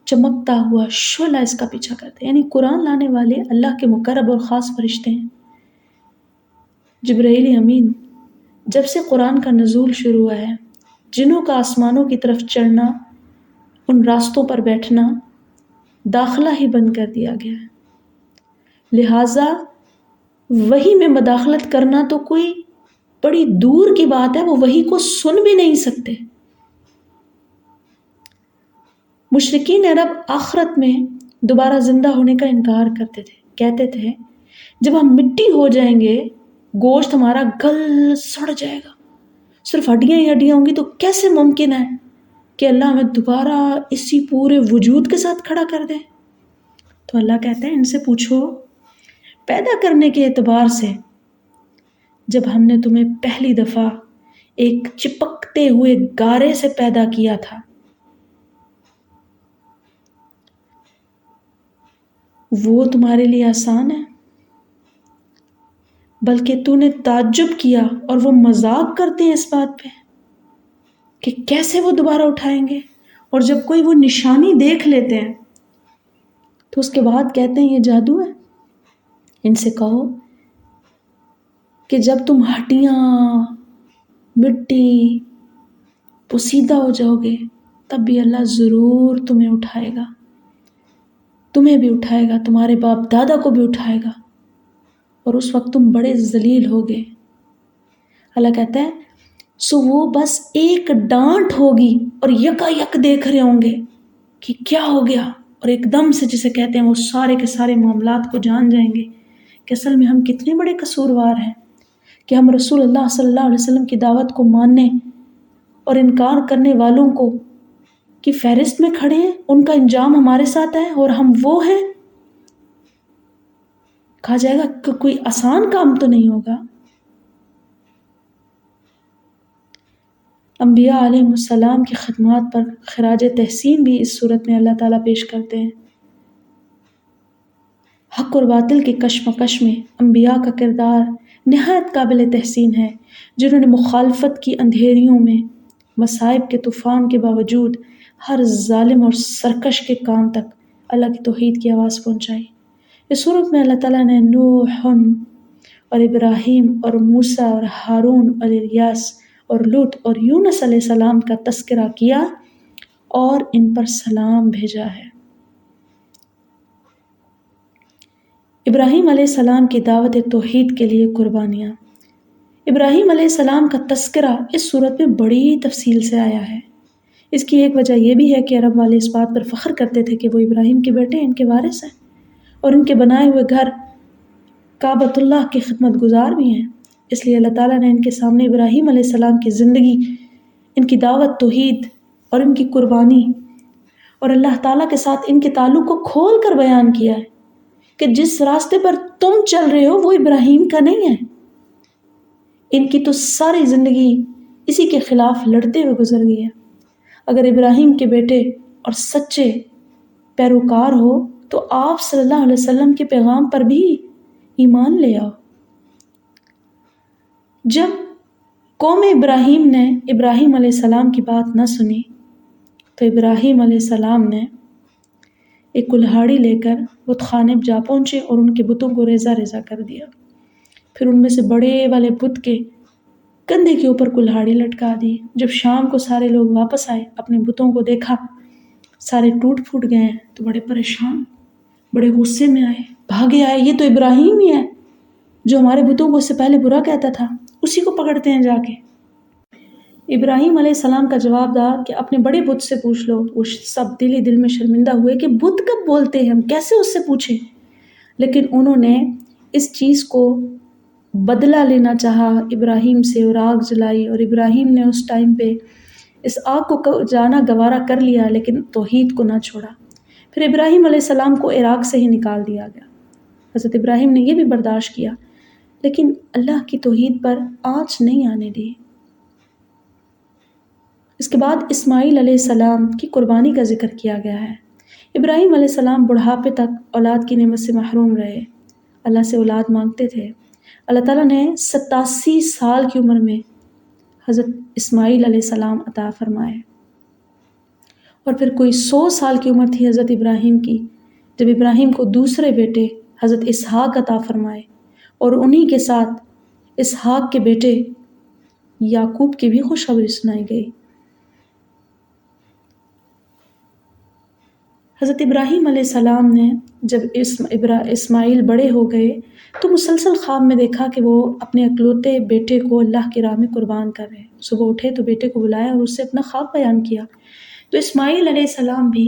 چمکتا ہوا شعلہ اس کا پیچھا کرتے ہیں، یعنی قرآن لانے والے اللہ کے مقرب اور خاص فرشتے ہیں۔ جبرائیل امین جب سے قرآن کا نزول شروع ہوا ہے، جنوں کا آسمانوں کی طرف چڑھنا، ان راستوں پر بیٹھنا داخلہ ہی بند کر دیا گیا ہے۔ لہٰذا وحی میں مداخلت کرنا تو کوئی بڑی دور کی بات ہے، وہ وحی کو سن بھی نہیں سکتے۔ مشرکین عرب آخرت میں دوبارہ زندہ ہونے کا انکار کرتے تھے، کہتے تھے جب ہم مٹی ہو جائیں گے، گوشت ہمارا گل سڑ جائے گا، صرف ہڈیاں ہی ہڈیاں ہوں گی، تو کیسے ممکن ہے کہ اللہ ہمیں دوبارہ اسی پورے وجود کے ساتھ کھڑا کر دے؟ تو اللہ کہتے ہیں ان سے پوچھو پیدا کرنے کے اعتبار سے، جب ہم نے تمہیں پہلی دفعہ ایک چپکتے ہوئے گارے سے پیدا کیا تھا، وہ تمہارے لیے آسان ہے؟ بلکہ تو نے تعجب کیا، اور وہ مذاق کرتے ہیں اس بات پہ کہ کیسے وہ دوبارہ اٹھائیں گے، اور جب کوئی وہ نشانی دیکھ لیتے ہیں تو اس کے بعد کہتے ہیں یہ جادو ہے۔ ان سے کہو کہ جب تم ہڈیاں، مٹی، پوسیدہ ہو جاؤ گے، تب بھی اللہ ضرور تمہیں اٹھائے گا، تمہیں بھی اٹھائے گا، تمہارے باپ دادا کو بھی اٹھائے گا، اور اس وقت تم بڑے ذلیل ہوگے۔ اللہ کہتا ہے سو وہ بس ایک ڈانٹ ہوگی اور یکا یک دیکھ رہے ہوں گے کہ کیا ہو گیا، اور ایک دم سے جسے کہتے ہیں وہ سارے کے سارے معاملات کو جان جائیں گے کہ اصل میں ہم کتنے بڑے قصوروار ہیں کہ ہم رسول اللہ صلی اللہ علیہ وسلم کی دعوت کو ماننے اور انکار کرنے والوں کو کی فہرست میں کھڑے ہیں، ان کا انجام ہمارے ساتھ ہے اور ہم وہ ہیں۔ کہا جائے گا کہ کوئی آسان کام تو نہیں ہوگا۔ انبیاء علیہ السلام کی خدمات پر خراج تحسین بھی اس صورت میں اللہ تعالیٰ پیش کرتے ہیں۔ حق اور باطل کے کشمکش میں انبیاء کا کردار نہایت قابل تحسین ہے، جنہوں نے مخالفت کی اندھیریوں میں مصائب کے طوفان کے باوجود ہر ظالم اور سرکش کے کان تک اللہ کی توحید کی آواز پہنچائی۔ اس صورت میں اللہ تعالیٰ نے نوح اور ابراہیم اور موسیٰ اور ہارون اور الیاس اور لوط اور یونس علیہ السلام کا تذکرہ کیا اور ان پر سلام بھیجا ہے۔ ابراہیم علیہ السلام کی دعوت توحید کے لیے قربانیاں۔ ابراہیم علیہ السلام کا تذکرہ اس صورت میں بڑی تفصیل سے آیا ہے۔ اس کی ایک وجہ یہ بھی ہے کہ عرب والے اس بات پر فخر کرتے تھے کہ وہ ابراہیم کے بیٹے ان کے وارث ہیں، اور ان کے بنائے ہوئے گھر کعبۃ اللہ کی خدمت گزار بھی ہیں۔ اس لیے اللہ تعالیٰ نے ان کے سامنے ابراہیم علیہ السلام کی زندگی، ان کی دعوت توحید اور ان کی قربانی اور اللہ تعالیٰ کے ساتھ ان کے تعلق کو کھول کر بیان کیا ہے کہ جس راستے پر تم چل رہے ہو وہ ابراہیم کا نہیں ہے۔ ان کی تو ساری زندگی اسی کے خلاف لڑتے ہوئے گزر گئی ہے۔ اگر ابراہیم کے بیٹے اور سچے پیروکار ہو تو آپ صلی اللہ علیہ وسلم کے پیغام پر بھی ایمان لے آؤ۔ جب قوم ابراہیم نے ابراہیم علیہ السلام کی بات نہ سنی تو ابراہیم علیہ السلام نے ایک کلہاڑی لے کر بت خانے جا پہنچے اور ان کے بتوں کو ریزہ ریزہ کر دیا۔ پھر ان میں سے بڑے والے بت کے کندھے کے اوپر کلہاڑی لٹکا دی۔ جب شام کو سارے لوگ واپس آئے، اپنے بتوں کو دیکھا سارے ٹوٹ پھوٹ گئے ہیں، تو بڑے پریشان، بڑے غصے میں آئے، بھاگے آئے، یہ تو ابراہیم ہی ہے جو ہمارے بتوں کو اس سے پہلے برا کہتا تھا، اسی کو پکڑتے ہیں جا کے۔ ابراہیم علیہ السلام کا جواب تھا کہ اپنے بڑے بت سے پوچھ لو۔ وہ سب دل میں شرمندہ ہوئے کہ بت کب بولتے ہیں، ہم کیسے اس سے پوچھیں؟ لیکن انہوں نے اس چیز کو بدلہ لینا چاہا ابراہیم سے، اور آگ جلائی، اور ابراہیم نے اس ٹائم پہ اس آگ کو جانا گوارا کر لیا، لیکن توحید کو نہ چھوڑا۔ پھر ابراہیم علیہ السلام کو عراق سے ہی نکال دیا گیا۔ حضرت ابراہیم نے یہ بھی برداشت کیا، لیکن اللہ کی توحید پر آنچ نہیں آنے دی۔ اس کے بعد اسماعیل علیہ السلام کی قربانی کا ذکر کیا گیا ہے۔ ابراہیم علیہ السلام بڑھاپے تک اولاد کی نعمت سے محروم رہے، اللہ سے اولاد مانگتے تھے۔ اللہ تعالیٰ نے 87 سال کی عمر میں حضرت اسماعیل علیہ السلام عطا فرمائے، اور پھر کوئی 100 سال کی عمر تھی حضرت ابراہیم کی جب ابراہیم کو دوسرے بیٹے حضرت اسحاق عطا فرمائے، اور انہی کے ساتھ اسحاق کے بیٹے یعقوب کی بھی خوشخبری سنائی گئی۔ حضرت ابراہیم علیہ السلام نے جب اسماعیل بڑے ہو گئے تو مسلسل خواب میں دیکھا کہ وہ اپنے اکلوتے بیٹے کو اللہ کی راہ میں قربان کر رہے ہیں۔ صبح اٹھے تو بیٹے کو بلایا اور اس سے اپنا خواب بیان کیا۔ تو اسماعیل علیہ السلام بھی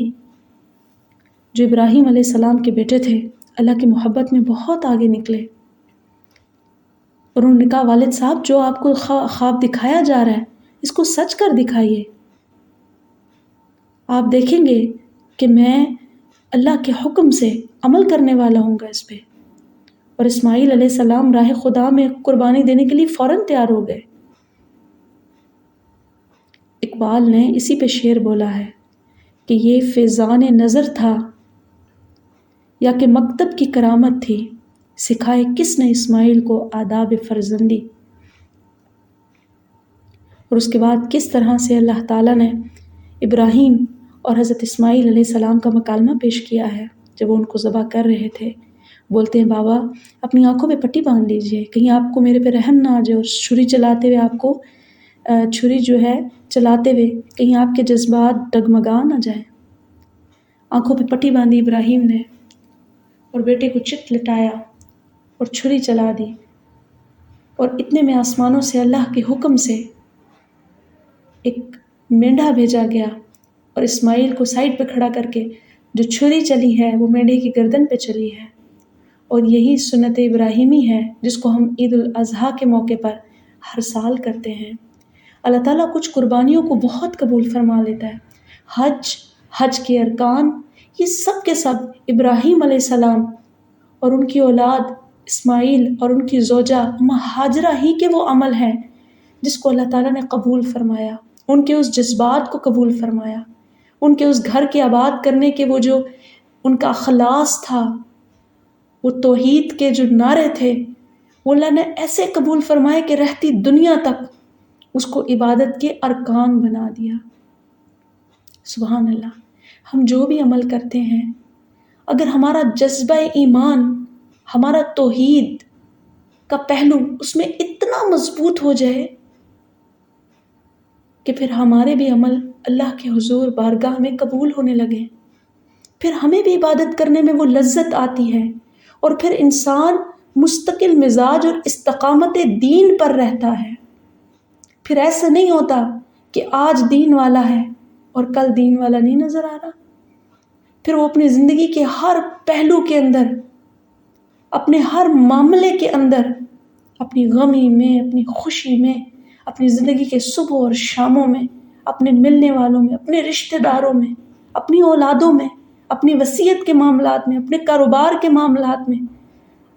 جو ابراہیم علیہ السلام کے بیٹے تھے اللہ کی محبت میں بہت آگے نکلے، اور انہوں نے کہا والد صاحب جو آپ کو خواب دکھایا جا رہا ہے اس کو سچ کر دکھائیے، آپ دیکھیں گے کہ میں اللہ کے حکم سے عمل کرنے والا ہوں گا اس پہ۔ اور اسماعیل علیہ السلام راہ خدا میں قربانی دینے کے لیے فوراً تیار ہو گئے۔ اقبال نے اسی پہ شعر بولا ہے کہ یہ فیضان نظر تھا یا کہ مکتب کی کرامت تھی، سکھائے کس نے اسماعیل کو آداب فرزندی۔ اور اس کے بعد کس طرح سے اللہ تعالیٰ نے ابراہیم اور حضرت اسماعیل علیہ السلام کا مکالمہ پیش کیا ہے جب وہ ان کو ذبح کر رہے تھے۔ بولتے ہیں بابا اپنی آنکھوں پہ پٹی باندھ لیجئے، کہیں آپ کو میرے پہ رحم نہ آ جائے، اور چھری چلاتے ہوئے آپ کو چھری جو ہے چلاتے ہوئے کہیں آپ کے جذبات ڈگمگا نہ جائیں۔ آنکھوں پہ پٹی باندھی ابراہیم نے اور بیٹے کو چت لٹایا اور چھری چلا دی، اور اتنے میں آسمانوں سے اللہ کے حکم سے ایک مینڈھا بھیجا گیا، اور اسماعیل کو سائڈ پہ کھڑا کر کے جو چھری چلی ہے وہ مینڈھے کی گردن پہ چلی ہے۔ اور یہی سنت ابراہیمی ہے جس کو ہم عید الاضحیٰ کے موقع پر ہر سال کرتے ہیں۔ اللہ تعالیٰ کچھ قربانیوں کو بہت قبول فرما لیتا ہے۔ حج کے ارکان یہ سب کے سب ابراہیم علیہ السلام اور ان کی اولاد اسماعیل اور ان کی زوجہ ہاجرہ ہی کے وہ عمل ہیں جس کو اللہ تعالیٰ نے قبول فرمایا، ان کے اس جذبات کو قبول فرمایا، ان کے اس گھر کے آباد کرنے کے وہ جو ان کا اخلاص تھا، وہ توحید کے جو نعرے تھے، وہ اللہ نے ایسے قبول فرمائے کہ رہتی دنیا تک اس کو عبادت کے ارکان بنا دیا۔ سبحان اللہ۔ ہم جو بھی عمل کرتے ہیں اگر ہمارا جذبہ ایمان، ہمارا توحید کا پہلو اس میں اتنا مضبوط ہو جائے کہ پھر ہمارے بھی عمل اللہ کے حضور بارگاہ میں قبول ہونے لگے، پھر ہمیں بھی عبادت کرنے میں وہ لذت آتی ہے، اور پھر انسان مستقل مزاج اور استقامت دین پر رہتا ہے۔ پھر ایسا نہیں ہوتا کہ آج دین والا ہے اور کل دین والا نہیں نظر آ رہا، پھر وہ اپنی زندگی کے ہر پہلو کے اندر، اپنے ہر معاملے کے اندر، اپنی غمی میں، اپنی خوشی میں، اپنی زندگی کے صبح اور شاموں میں، اپنے ملنے والوں میں، اپنے رشتہ داروں میں، اپنی اولادوں میں، اپنی وصیت کے معاملات میں، اپنے کاروبار کے معاملات میں،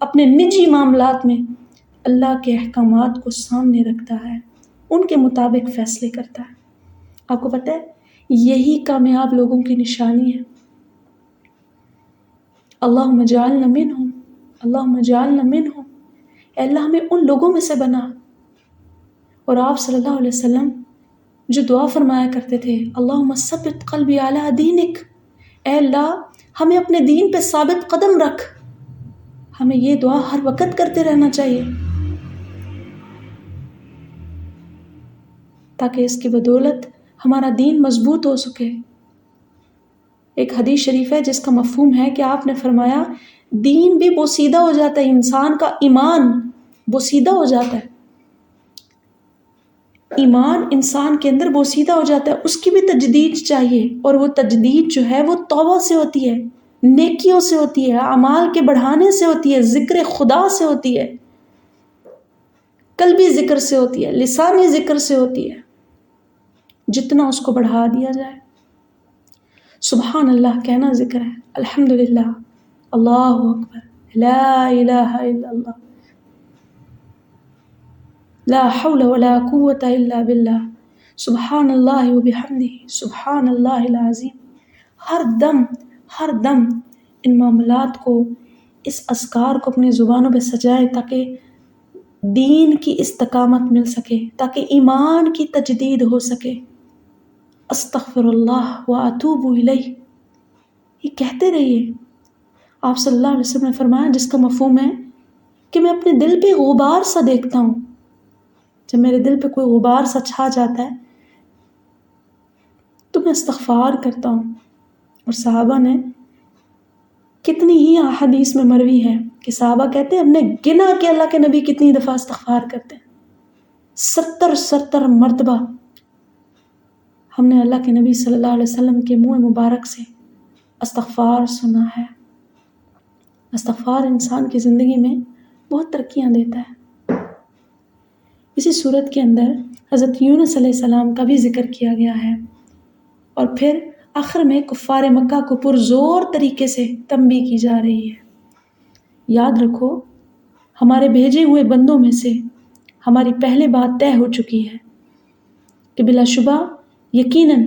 اپنے نجی معاملات میں اللہ کے احکامات کو سامنے رکھتا ہے، ان کے مطابق فیصلے کرتا ہے۔ آپ کو پتہ ہے یہی کامیاب لوگوں کی نشانی ہے۔ اللہم اجعلنا منہم، اللہم اجعلنا منہم، اے اللہ ہمیں ان لوگوں میں سے بنا۔ اور آپ صلی اللہ علیہ وسلم جو دعا فرمایا کرتے تھے، اللہم ثبت قلبی علی دینک، اے اللہ ہمیں اپنے دین پہ ثابت قدم رکھ۔ ہمیں یہ دعا ہر وقت کرتے رہنا چاہیے تاکہ اس کی بدولت ہمارا دین مضبوط ہو سکے۔ ایک حدیث شریف ہے جس کا مفہوم ہے کہ آپ نے فرمایا دین بھی بوسیدہ ہو جاتا ہے، انسان کا ایمان بوسیدہ ہو جاتا ہے، ایمان انسان کے اندر بوسیدہ ہو جاتا ہے، اس کی بھی تجدید چاہیے، اور وہ تجدید جو ہے وہ توبہ سے ہوتی ہے، نیکیوں سے ہوتی ہے، اعمال کے بڑھانے سے ہوتی ہے، ذکر خدا سے ہوتی ہے، قلبی ذکر سے ہوتی ہے، لسانی ذکر سے ہوتی ہے، جتنا اس کو بڑھا دیا جائے۔ سبحان اللہ کہنا ذکر ہے، الحمدللہ، اللہ اکبر، لا الہ الا اللہ، لا حول ولا قوة الا باللہ، سبحان اللہ وبحمدہ، سبحان اللہ العظیم۔ ہر دم ان معاملات کو، اس اذکار کو اپنی زبانوں پہ سجائیں تاکہ دین کی استقامت مل سکے، تاکہ ایمان کی تجدید ہو سکے۔ استغفر اللہ واتوب الیہ، یہ کہتے رہیے۔ آپ صلی اللہ علیہ وسلم نے فرمایا جس کا مفہوم ہے کہ میں اپنے دل پہ غبار سا دیکھتا ہوں. جب میرے دل پہ کوئی غبار سا چھا جاتا ہے تو میں استغفار کرتا ہوں. اور صحابہ نے کتنی ہی احادیث میں مروی ہے کہ صحابہ کہتے ہیں ہم نے گنا کہ اللہ کے نبی کتنی دفعہ استغفار کرتے ہیں. 70 مرتبہ ہم نے اللہ کے نبی صلی اللہ علیہ وسلم کے منہ مبارک سے استغفار سنا ہے. استغفار انسان کی زندگی میں بہت ترقیاں دیتا ہے. اسی صورت کے اندر حضرت یونس علیہ السلام کا بھی ذکر کیا گیا ہے، اور پھر آخر میں کفار مکہ کو پرزور طریقے سے تنبیہ کی جا رہی ہے. یاد رکھو، ہمارے بھیجے ہوئے بندوں میں سے ہماری پہلے بات طے ہو چکی ہے کہ بلا شبہ یقیناً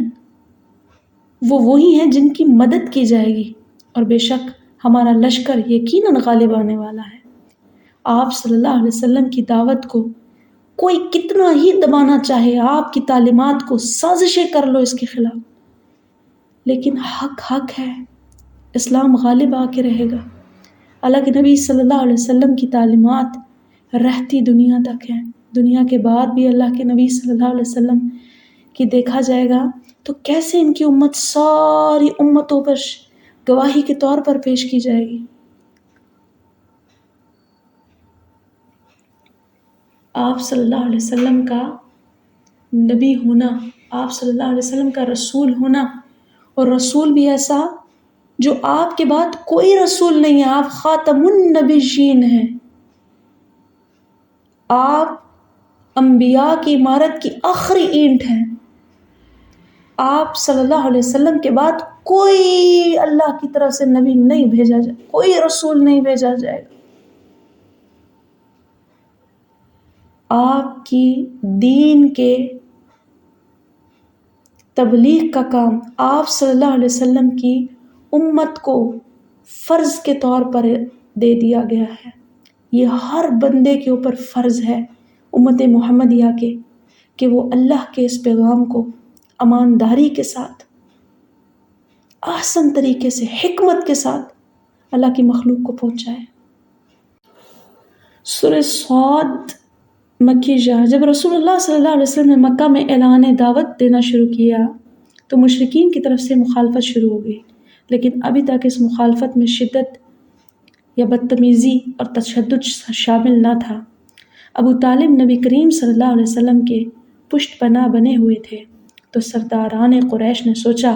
وہ وہی ہیں جن کی مدد کی جائے گی، اور بے شک ہمارا لشکر یقیناً غالب آنے والا ہے. آپ صلی اللہ علیہ وسلم کی دعوت کو کوئی کتنا ہی دبانا چاہے، آپ کی تعلیمات کو سازشیں کر لو اس کے خلاف، لیکن حق ہے. اسلام غالب آ کے رہے گا. اللہ کے نبی صلی اللہ علیہ وسلم کی تعلیمات رہتی دنیا تک ہیں. دنیا کے بعد بھی اللہ کے نبی صلی اللہ علیہ وسلم کی دیکھا جائے گا تو کیسے ان کی امت ساری امتوں پر گواہی کے طور پر پیش کی جائے گی. آپ صلی اللہ علیہ وسلم کا نبی ہونا، آپ صلی اللہ علیہ وسلم کا رسول ہونا، اور رسول بھی ایسا جو آپ کے بعد کوئی رسول نہیں ہے. آپ خاتم النبیین ہیں. آپ انبیاء کی عمارت کی آخری اینٹ ہیں. آپ صلی اللہ علیہ وسلم کے بعد کوئی اللہ کی طرف سے نبی نہیں بھیجا جائے، کوئی رسول نہیں بھیجا جائے گا. آپ کی دین کے تبلیغ کا کام آپ صلی اللہ علیہ وسلم کی امت کو فرض کے طور پر دے دیا گیا ہے. یہ ہر بندے کے اوپر فرض ہے امت محمدیہ کے کہ وہ اللہ کے اس پیغام کو امانداری کے ساتھ، احسن طریقے سے، حکمت کے ساتھ اللہ کی مخلوق کو پہنچائے. سورہ صاد مکی جا. جب رسول اللہ صلی اللہ علیہ وسلم نے مکہ میں اعلان دعوت دینا شروع کیا تو مشرکین کی طرف سے مخالفت شروع ہو گئی، لیکن ابھی تک اس مخالفت میں شدت یا بدتمیزی اور تشدد شامل نہ تھا. ابو طالب نبی کریم صلی اللہ علیہ وسلم کے پشت پناہ بنے ہوئے تھے، تو سرداران قریش نے سوچا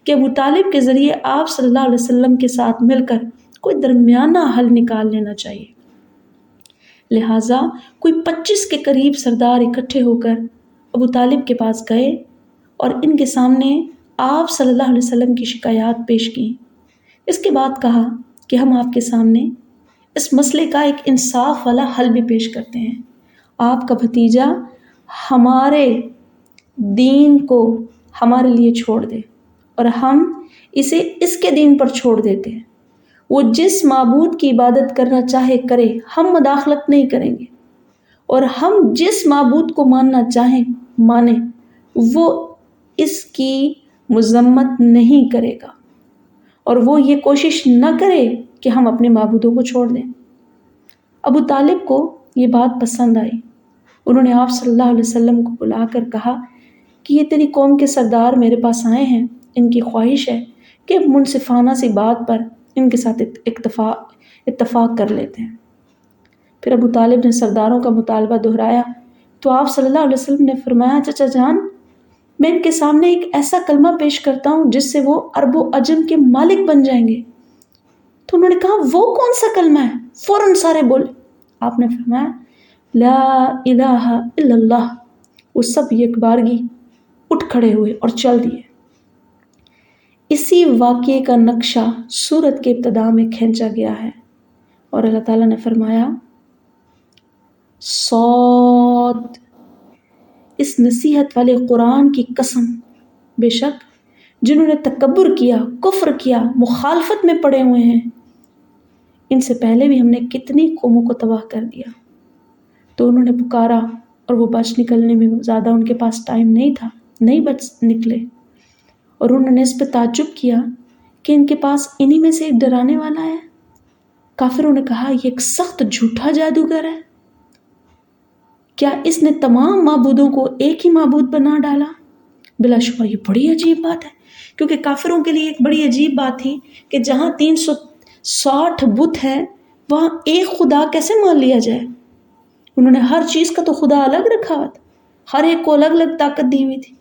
کہ ابو طالب کے ذریعے آپ صلی اللہ علیہ وسلم کے ساتھ مل کر کوئی درمیانہ حل نکال لینا چاہیے. لہٰذا کوئی 25 کے قریب سردار اکٹھے ہو کر ابو طالب کے پاس گئے اور ان کے سامنے آپ صلی اللہ علیہ وسلم کی شکایات پیش کی. اس کے بعد کہا کہ ہم آپ کے سامنے اس مسئلے کا ایک انصاف والا حل بھی پیش کرتے ہیں. آپ کا بھتیجا ہمارے دین کو ہمارے لیے چھوڑ دے اور ہم اسے اس کے دین پر چھوڑ دیتے ہیں. وہ جس معبود کی عبادت کرنا چاہے کرے، ہم مداخلت نہیں کریں گے، اور ہم جس معبود کو ماننا چاہیں مانیں، وہ اس کی مذمت نہیں کرے گا، اور وہ یہ کوشش نہ کرے کہ ہم اپنے معبودوں کو چھوڑ دیں. ابو طالب کو یہ بات پسند آئی. انہوں نے آپ صلی اللہ علیہ وسلم کو بلا کر کہا کہ یہ تیری قوم کے سردار میرے پاس آئے ہیں، ان کی خواہش ہے کہ منصفانہ سی بات پر ان کے ساتھ اتفاق کر لیتے ہیں. پھر ابو طالب نے سرداروں کا مطالبہ دہرایا تو آپ صلی اللہ علیہ وسلم نے فرمایا، چچا جان، میں ان کے سامنے ایک ایسا کلمہ پیش کرتا ہوں جس سے وہ عرب و عجم کے مالک بن جائیں گے. تو انہوں نے کہا وہ کون سا کلمہ ہے؟ فوراً سارے بولے. آپ نے فرمایا لا الہ الا اللہ. وہ سب یک بارگی اٹھ کھڑے ہوئے اور چل دیے. اسی واقعے کا نقشہ سورت کے ابتدا میں کھینچا گیا ہے، اور اللہ تعالیٰ نے فرمایا صاد، اس نصیحت والے قرآن کی قسم، بے شک جنہوں نے تکبر کیا، کفر کیا، مخالفت میں پڑے ہوئے ہیں، ان سے پہلے بھی ہم نے کتنی قوموں کو تباہ کر دیا. تو انہوں نے پکارا اور وہ بچ نکلنے میں زیادہ ان کے پاس ٹائم نہیں تھا، نہیں بچ نکلے، اور انہوں نے اس پہ تعجب کیا کہ ان کے پاس انہی میں سے ایک ڈرانے والا ہے. کافروں نے کہا یہ ایک سخت جھوٹا جادوگر ہے، کیا اس نے تمام معبودوں کو ایک ہی معبود بنا ڈالا؟ بلا شبہ یہ بڑی عجیب بات ہے، کیونکہ کافروں کے لیے ایک بڑی عجیب بات تھی کہ جہاں 360 بت ہیں وہاں ایک خدا کیسے مان لیا جائے؟ انہوں نے ہر چیز کا تو خدا الگ رکھا ہوا تھا، ہر ایک کو الگ الگ طاقت دی ہوئی تھی۔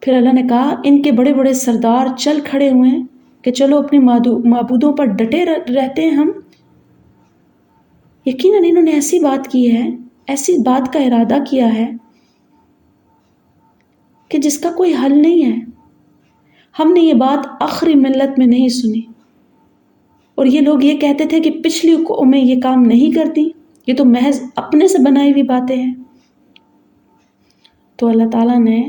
پھر اللہ نے کہا ان کے بڑے بڑے سردار چل کھڑے ہوئے ہیں کہ چلو اپنے معبودوں پر ڈٹے رہتے ہیں ہم۔ یقیناً انہوں نے ایسی بات کی ہے، ایسی بات کا ارادہ کیا ہے کہ جس کا کوئی حل نہیں ہے۔ ہم نے یہ بات آخری ملت میں نہیں سنی، اور یہ لوگ یہ کہتے تھے کہ پچھلی قومیں یہ کام نہیں کرتی، یہ تو محض اپنے سے بنائی ہوئی باتیں ہیں۔ تو اللہ تعالیٰ نے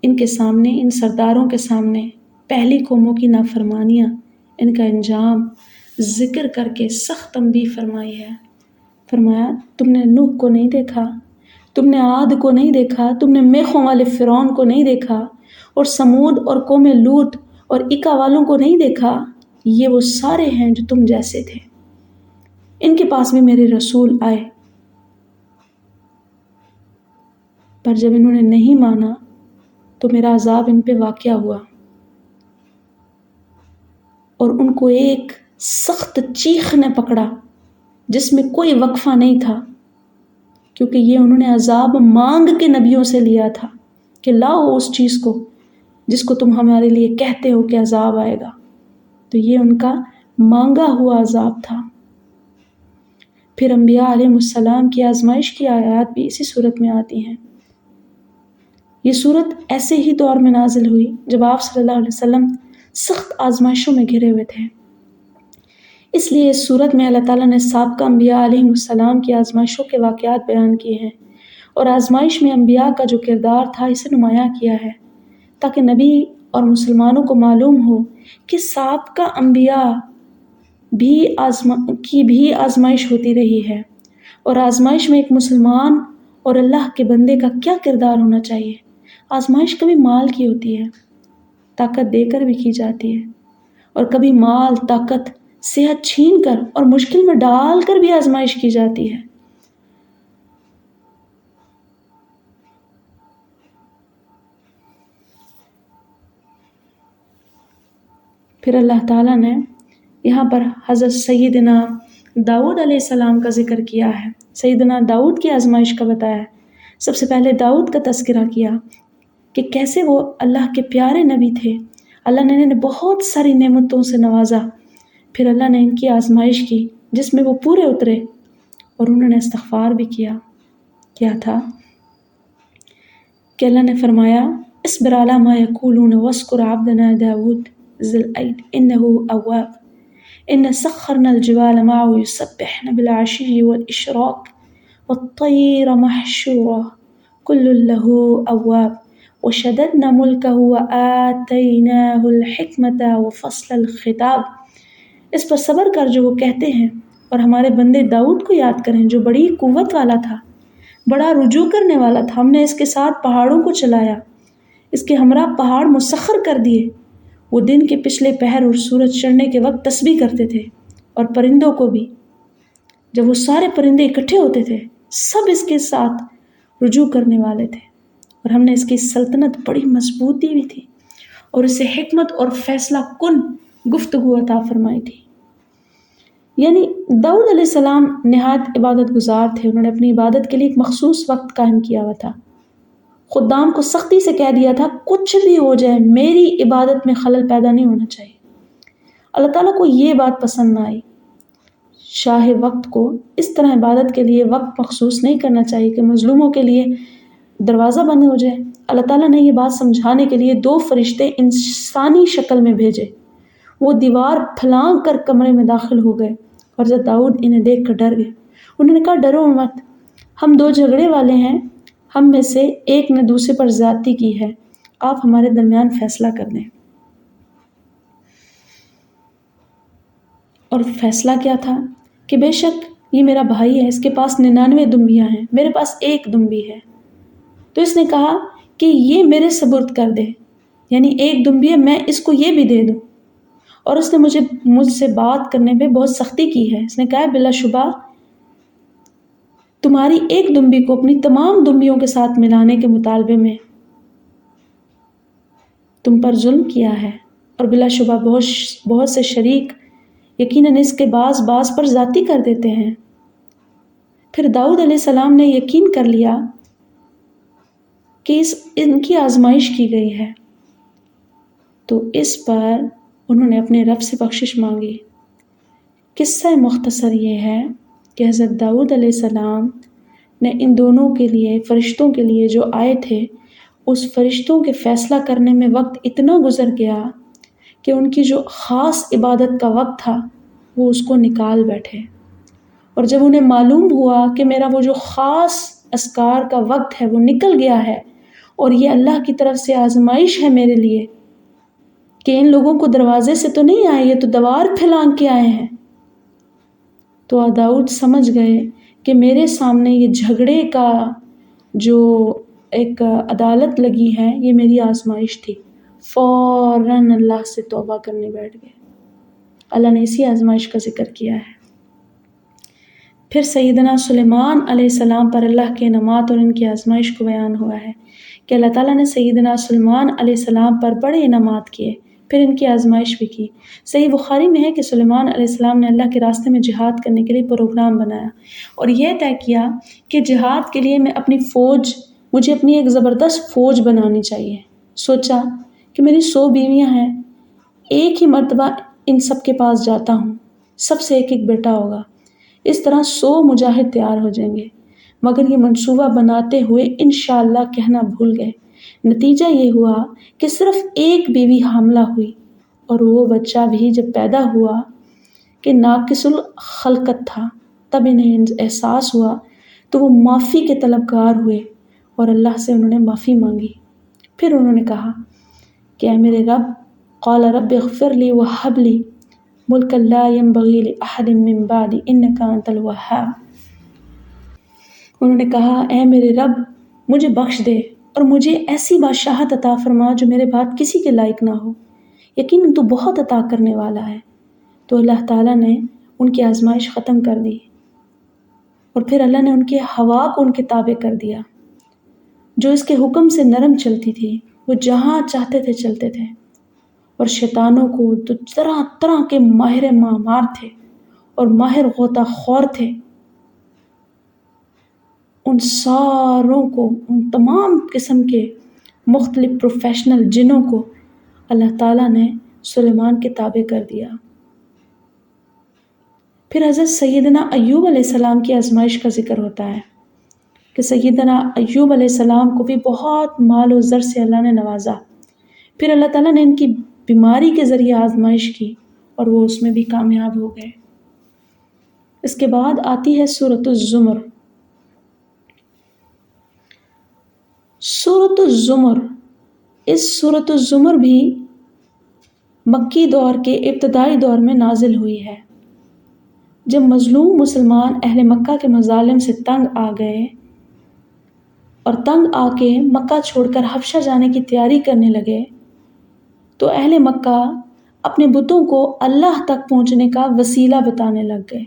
ان کے سامنے، ان سرداروں کے سامنے پہلی قوموں کی نافرمانیاں، ان کا انجام ذکر کر کے سخت تنبیہ فرمائی ہے۔ فرمایا تم نے نوح کو نہیں دیکھا، تم نے عاد کو نہیں دیکھا، تم نے میخوں والے فرعون کو نہیں دیکھا، اور سمود اور قوم لوط اور ایکا والوں کو نہیں دیکھا؟ یہ وہ سارے ہیں جو تم جیسے تھے، ان کے پاس بھی میرے رسول آئے، پر جب انہوں نے نہیں مانا تو میرا عذاب ان پہ واقع ہوا، اور ان کو ایک سخت چیخ نے پکڑا جس میں کوئی وقفہ نہیں تھا، کیونکہ یہ انہوں نے عذاب مانگ کے نبیوں سے لیا تھا کہ لاؤ اس چیز کو جس کو تم ہمارے لیے کہتے ہو کہ عذاب آئے گا، تو یہ ان کا مانگا ہوا عذاب تھا۔ پھر انبیاء علیہ السلام کی آزمائش کی آیات بھی اسی صورت میں آتی ہیں۔ یہ صورت ایسے ہی دور میں نازل ہوئی جب آپ صلی اللہ علیہ وسلم سخت آزمائشوں میں گھرے ہوئے تھے، اس لیے اس صورت میں اللہ تعالیٰ نے سابقہ انبیاء علیہ السلام کی آزمائشوں کے واقعات بیان کیے ہیں، اور آزمائش میں انبیاء کا جو کردار تھا اسے نمایاں کیا ہے، تاکہ نبی اور مسلمانوں کو معلوم ہو کہ سابقہ انبیاء کی بھی آزمائش ہوتی رہی ہے، اور آزمائش میں ایک مسلمان اور اللہ کے بندے کا کیا کردار ہونا چاہیے۔ آزمائش کبھی مال کی ہوتی ہے، طاقت دے کر بھی کی جاتی ہے، اور کبھی مال، طاقت، صحت چھین کر اور مشکل میں ڈال کر بھی آزمائش کی جاتی ہے۔ پھر اللہ تعالیٰ نے یہاں پر حضرت سیدنا داؤد علیہ السلام کا ذکر کیا ہے، سیدنا داؤد کی آزمائش کا بتایا ہے۔ سب سے پہلے داؤد کا تذکرہ کیا کہ کیسے وہ اللہ کے پیارے نبی تھے، اللہ نے انہیں بہت ساری نعمتوں سے نوازا، پھر اللہ نے ان کی آزمائش کی جس میں وہ پورے اترے، اور انہوں نے استغفار بھی کیا تھا کہ اللہ نے فرمایا اصبر علی ما یقولون واذکر عبدنا داؤد ذی الاید انہ اواب ان سخرنا الجبال معه یسبحن بالعشی والاشراق والطیر محشورا کل له اواب وشددنا ملکه وآتیناه الحکمة وفصل الخطاب۔ اس پر صبر کر جو وہ کہتے ہیں، اور ہمارے بندے داؤد کو یاد کریں جو بڑی قوت والا تھا، بڑا رجوع کرنے والا تھا، ہم نے اس کے ساتھ پہاڑوں کو چلایا، اس کے ہمراہ پہاڑ مسخر کر دیے، وہ دن کے پچھلے پہر اور سورج چڑھنے کے وقت تسبیح کرتے تھے، اور پرندوں کو بھی جب وہ سارے پرندے اکٹھے ہوتے تھے سب اس کے ساتھ رجوع کرنے والے تھے، اور ہم نے اس کی سلطنت بڑی مضبوط دی ہوئی تھی، اور اسے حکمت اور فیصلہ کن گفتگو عطا فرمائی تھی۔ یعنی داؤد علیہ السلام نہایت عبادت گزار تھے، انہوں نے اپنی عبادت کے لیے ایک مخصوص وقت قائم کیا ہوا تھا، خدام کو سختی سے کہہ دیا تھا کچھ بھی ہو جائے میری عبادت میں خلل پیدا نہیں ہونا چاہیے۔ اللہ تعالیٰ کو یہ بات پسند نہ آئی، شاہ وقت کو اس طرح عبادت کے لیے وقت مخصوص نہیں کرنا چاہیے کہ مظلوموں کے لیے دروازہ بند ہو جائے۔ اللہ تعالیٰ نے یہ بات سمجھانے کے لیے 2 فرشتے انسانی شکل میں بھیجے، وہ دیوار پھلانگ کر کمرے میں داخل ہو گئے، اور حضرت داؤد انہیں دیکھ کر ڈر گئے۔ انہوں نے کہا ڈرو مت، ہم 2 جھگڑے والے ہیں، ہم میں سے ایک نے دوسرے پر زیادتی کی ہے، آپ ہمارے درمیان فیصلہ کر دیں۔ اور فیصلہ کیا تھا کہ بے شک یہ میرا بھائی ہے، اس کے پاس 99 دمبیاں ہیں، میرے پاس 1 دمبی ہے، تو اس نے کہا کہ یہ میرے سپرد کر دے، یعنی 1 دمبی ہے، میں اس کو یہ بھی دے دوں، اور اس نے مجھ سے بات کرنے پہ بہت سختی کی ہے۔ اس نے کہا بلا شبہ تمہاری ایک دمبی کو اپنی تمام دمبیوں کے ساتھ ملانے کے مطالبے میں تم پر ظلم کیا ہے، اور بلا شبہ بہت سے شریک یقیناً اس کے بعض پر زیادتی کر دیتے ہیں۔ پھر داؤد علیہ السلام نے یقین کر لیا کہ ان کی آزمائش کی گئی ہے، تو اس پر انہوں نے اپنے رب سے بخشش مانگی۔ قصہ مختصر یہ ہے کہ حضرت داؤد علیہ السلام نے ان دونوں کے لیے، فرشتوں کے لیے جو آئے تھے، اس فرشتوں کے فیصلہ کرنے میں وقت اتنا گزر گیا کہ ان کی جو خاص عبادت کا وقت تھا وہ اس کو نکال بیٹھے، اور جب انہیں معلوم ہوا کہ میرا وہ جو خاص اذکار کا وقت ہے وہ نکل گیا ہے، اور یہ اللہ کی طرف سے آزمائش ہے میرے لیے کہ ان لوگوں کو دروازے سے تو نہیں آئے، یہ تو دیوار پھلانگ کے آئے ہیں، تو داؤد سمجھ گئے کہ میرے سامنے یہ جھگڑے کا جو ایک عدالت لگی ہے یہ میری آزمائش تھی۔ فوراً اللہ سے توبہ کرنے بیٹھ گئے۔ اللہ نے اسی آزمائش کا ذکر کیا ہے۔ پھر سیدنا سلیمان علیہ السلام پر اللہ کے انعامات اور ان کی آزمائش کو بیان ہوا ہے کہ اللہ تعالیٰ نے سیدنا سلیمان علیہ السلام پر بڑے انعامات کیے، پھر ان کی آزمائش بھی کی۔ صحیح بخاری میں ہے کہ سلیمان علیہ السلام نے اللہ کے راستے میں جہاد کرنے کے لیے پروگرام بنایا اور یہ طے کیا کہ جہاد کے لیے مجھے اپنی ایک زبردست فوج بنانی چاہیے۔ سوچا کہ میری 100 بیویاں ہیں، ایک ہی مرتبہ ان سب کے پاس جاتا ہوں، سب سے ایک بیٹا ہوگا، اس طرح 100 مجاہد تیار ہو جائیں گے۔ مگر یہ منصوبہ بناتے ہوئے انشاءاللہ کہنا بھول گئے۔ نتیجہ یہ ہوا کہ صرف ایک بیوی حاملہ ہوئی، اور وہ بچہ بھی جب پیدا ہوا کہ ناقص الخلقت تھا، تب انہیں احساس ہوا تو وہ معافی کے طلبگار ہوئے اور اللہ سے انہوں نے معافی مانگی۔ پھر انہوں نے کہا کہ اے میرے رب، قال رب اغفر لی وہب لی ملکا لا ينبغی لأحد من بعدی انک انت الوہاب۔ انہوں نے کہا اے میرے رب، مجھے بخش دے اور مجھے ایسی بادشاہت عطا فرما جو میرے بعد کسی کے لائق نہ ہو، یقیناً تو بہت عطا کرنے والا ہے۔ تو اللہ تعالیٰ نے ان کی آزمائش ختم کر دی، اور پھر اللہ نے ان کے ہوا کو ان کے تابع کر دیا، جو اس کے حکم سے نرم چلتی تھی، وہ جہاں چاہتے تھے چلتے تھے، اور شیطانوں کو تو طرح طرح کے ماہر معمار تھے اور ماہر غوطہ خور تھے، ان ساروں کو، ان تمام قسم کے مختلف پروفیشنل جنوں کو اللہ تعالیٰ نے سلیمان کے تابع کر دیا۔ پھر حضرت سیدنا ایوب علیہ السلام کی آزمائش کا ذکر ہوتا ہے کہ سیدنا ایوب علیہ السلام کو بھی بہت مال و زر سے اللہ نے نوازا، پھر اللہ تعالیٰ نے ان کی بیماری کے ذریعے آزمائش کی اور وہ اس میں بھی کامیاب ہو گئے۔ اس کے بعد آتی ہے سورۃ الزمر۔ سورۃ الزمر، اس سورۃ الزمر بھی مکی دور کے ابتدائی دور میں نازل ہوئی ہے، جب مظلوم مسلمان اہل مکہ کے مظالم سے تنگ آ گئے اور تنگ آ کے مکہ چھوڑ کر حبشہ جانے کی تیاری کرنے لگے، تو اہل مکہ اپنے بتوں کو اللہ تک پہنچنے کا وسیلہ بتانے لگ گئے۔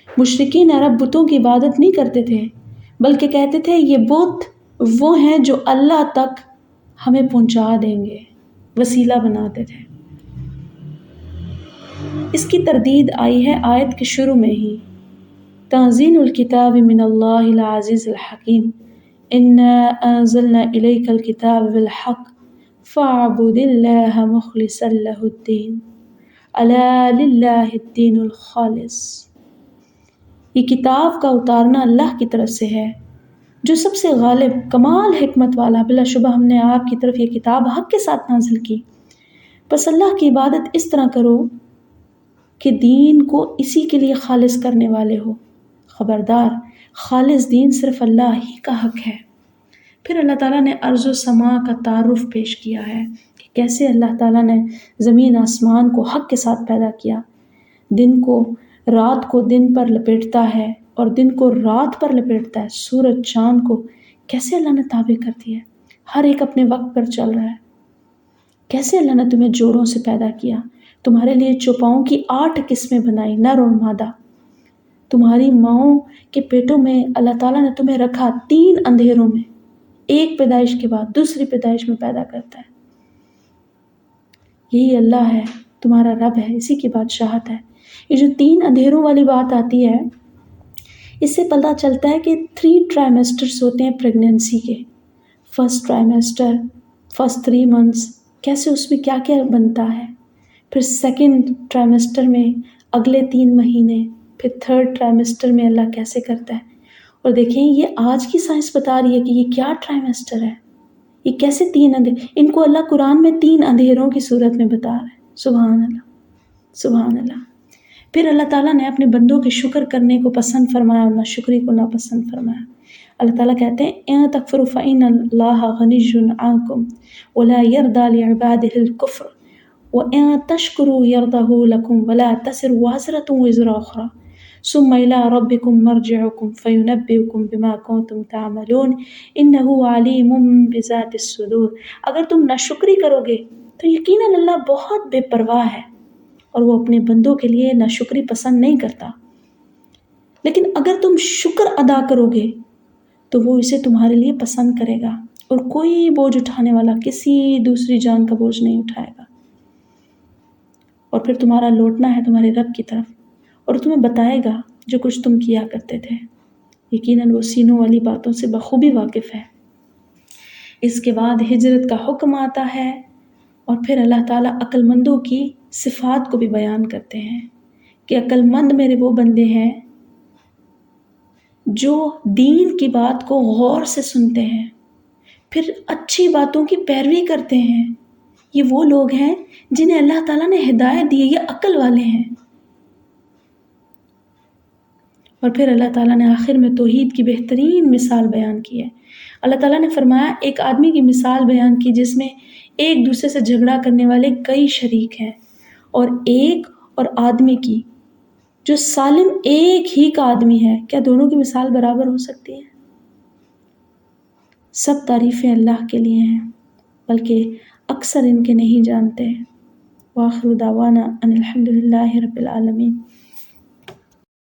مشرکین عرب بتوں کی عبادت نہیں کرتے تھے، بلکہ کہتے تھے یہ بت وہ ہیں جو اللہ تک ہمیں پہنچا دیں گے، وسیلہ بناتے تھے۔ اس کی تردید آئی ہے آیت کے شروع میں ہی، تنزیل الکتاب من اللہ العزیز الحکیم، انا انزلنا الیک الکتاب بالحق فاعبد اللہ مخلصا لہ الدین الا للہ الدین الخالص۔ یہ کتاب کا اتارنا اللہ کی طرف سے ہے جو سب سے غالب، کمال حکمت والا، بلا شبہ ہم نے آپ کی طرف یہ کتاب حق کے ساتھ نازل کی، بس اللہ کی عبادت اس طرح کرو کہ دین کو اسی کے لیے خالص کرنے والے ہو۔ خبردار، خالص دین صرف اللہ ہی کا حق ہے۔ پھر اللہ تعالیٰ نے ارض و سما کا تعارف پیش کیا ہے کہ کیسے اللہ تعالیٰ نے زمین آسمان کو حق کے ساتھ پیدا کیا، دن کو، رات کو دن پر لپیٹتا ہے اور دن کو رات پر لپیٹتا ہے، سورج چاند کو کیسے اللہ نے تابع کر دیا ہے، ہر ایک اپنے وقت پر چل رہا ہے۔ کیسے اللہ نے تمہیں جوڑوں سے پیدا کیا، تمہارے لیے چوپاؤں کی 8 قسمیں بنائی، نر اور مادہ۔ تمہاری ماؤں کے پیٹوں میں اللہ تعالیٰ نے تمہیں رکھا 3 اندھیروں میں، ایک پیدائش کے بعد دوسری پیدائش میں پیدا کرتا ہے۔ یہی اللہ ہے، تمہارا رب ہے، اسی کی بادشاہت ہے۔ یہ جو 3 اندھیروں والی بات آتی ہے، اس سے پتہ چلتا ہے کہ 3 ٹرائمیسٹرز ہوتے ہیں پریگنینسی کے۔ فرسٹ ٹرائمیسٹر، فرسٹ 3 منتھس، کیسے اس میں کیا کیا بنتا ہے، پھر سیکنڈ ٹرائمیسٹر میں اگلے 3 مہینے، پھر تھرڈ ٹرائمیسٹر میں اللہ کیسے کرتا ہے۔ اور دیکھیں یہ آج کی سائنس بتا رہی ہے کہ یہ کیا ٹرائمیسٹر ہے، یہ کیسے 3 اندھیر، ان کو اللہ قرآن میں 3 اندھیروں کی صورت میں بتا رہا ہے۔ سبحان اللہ، سبحان اللہ۔ پھر اللہ تعالیٰ نے اپنے بندوں کے شکر کرنے کو پسند فرمایا اور ناشکری کو ناپسند فرمایا۔ اللہ تعالیٰ کہتے ہیں اِن تکفروا فإن اللہ غنی عنکم ولا یرضی لعبادہ الکفر وَإِن تشکروا یرضہ لکم ولا تزر وازرۃ وزر اخری ثم إلی ربکم مرجعکم فینبئکم بما کنتم تعملون انہ علیم بذات الصدور۔ اگر تم ناشکری کرو گے تو یقیناً اللہ بہت بے پرواہ ہے اور وہ اپنے بندوں کے لیے ناشکری پسند نہیں کرتا، لیکن اگر تم شکر ادا کرو گے تو وہ اسے تمہارے لیے پسند کرے گا، اور کوئی بوجھ اٹھانے والا کسی دوسری جان کا بوجھ نہیں اٹھائے گا۔ اور پھر تمہارا لوٹنا ہے تمہارے رب کی طرف، اور تمہیں بتائے گا جو کچھ تم کیا کرتے تھے، یقیناً وہ سینوں والی باتوں سے بخوبی واقف ہے۔ اس کے بعد ہجرت کا حکم آتا ہے، اور پھر اللہ تعالیٰ عقل مندوں کی صفات کو بھی بیان کرتے ہیں کہ عقل مند میرے وہ بندے ہیں جو دین کی بات کو غور سے سنتے ہیں، پھر اچھی باتوں کی پیروی کرتے ہیں۔ یہ وہ لوگ ہیں جنہیں اللہ تعالیٰ نے ہدایت دی ہے، یہ عقل والے ہیں۔ اور پھر اللہ تعالیٰ نے آخر میں توحید کی بہترین مثال بیان کی ہے۔ اللہ تعالیٰ نے فرمایا ایک آدمی کی مثال بیان کی جس میں ایک دوسرے سے جھگڑا کرنے والے کئی شریک ہیں، اور ایک اور آدمی کی جو سالم ایک ہی کا آدمی ہے، کیا دونوں کی مثال برابر ہو سکتی ہے؟ سب تعریفیں اللہ کے لیے ہیں، بلکہ اکثر ان کے نہیں جانتے۔ وآخر دعوانا ان الحمد للہ رب العالمین۔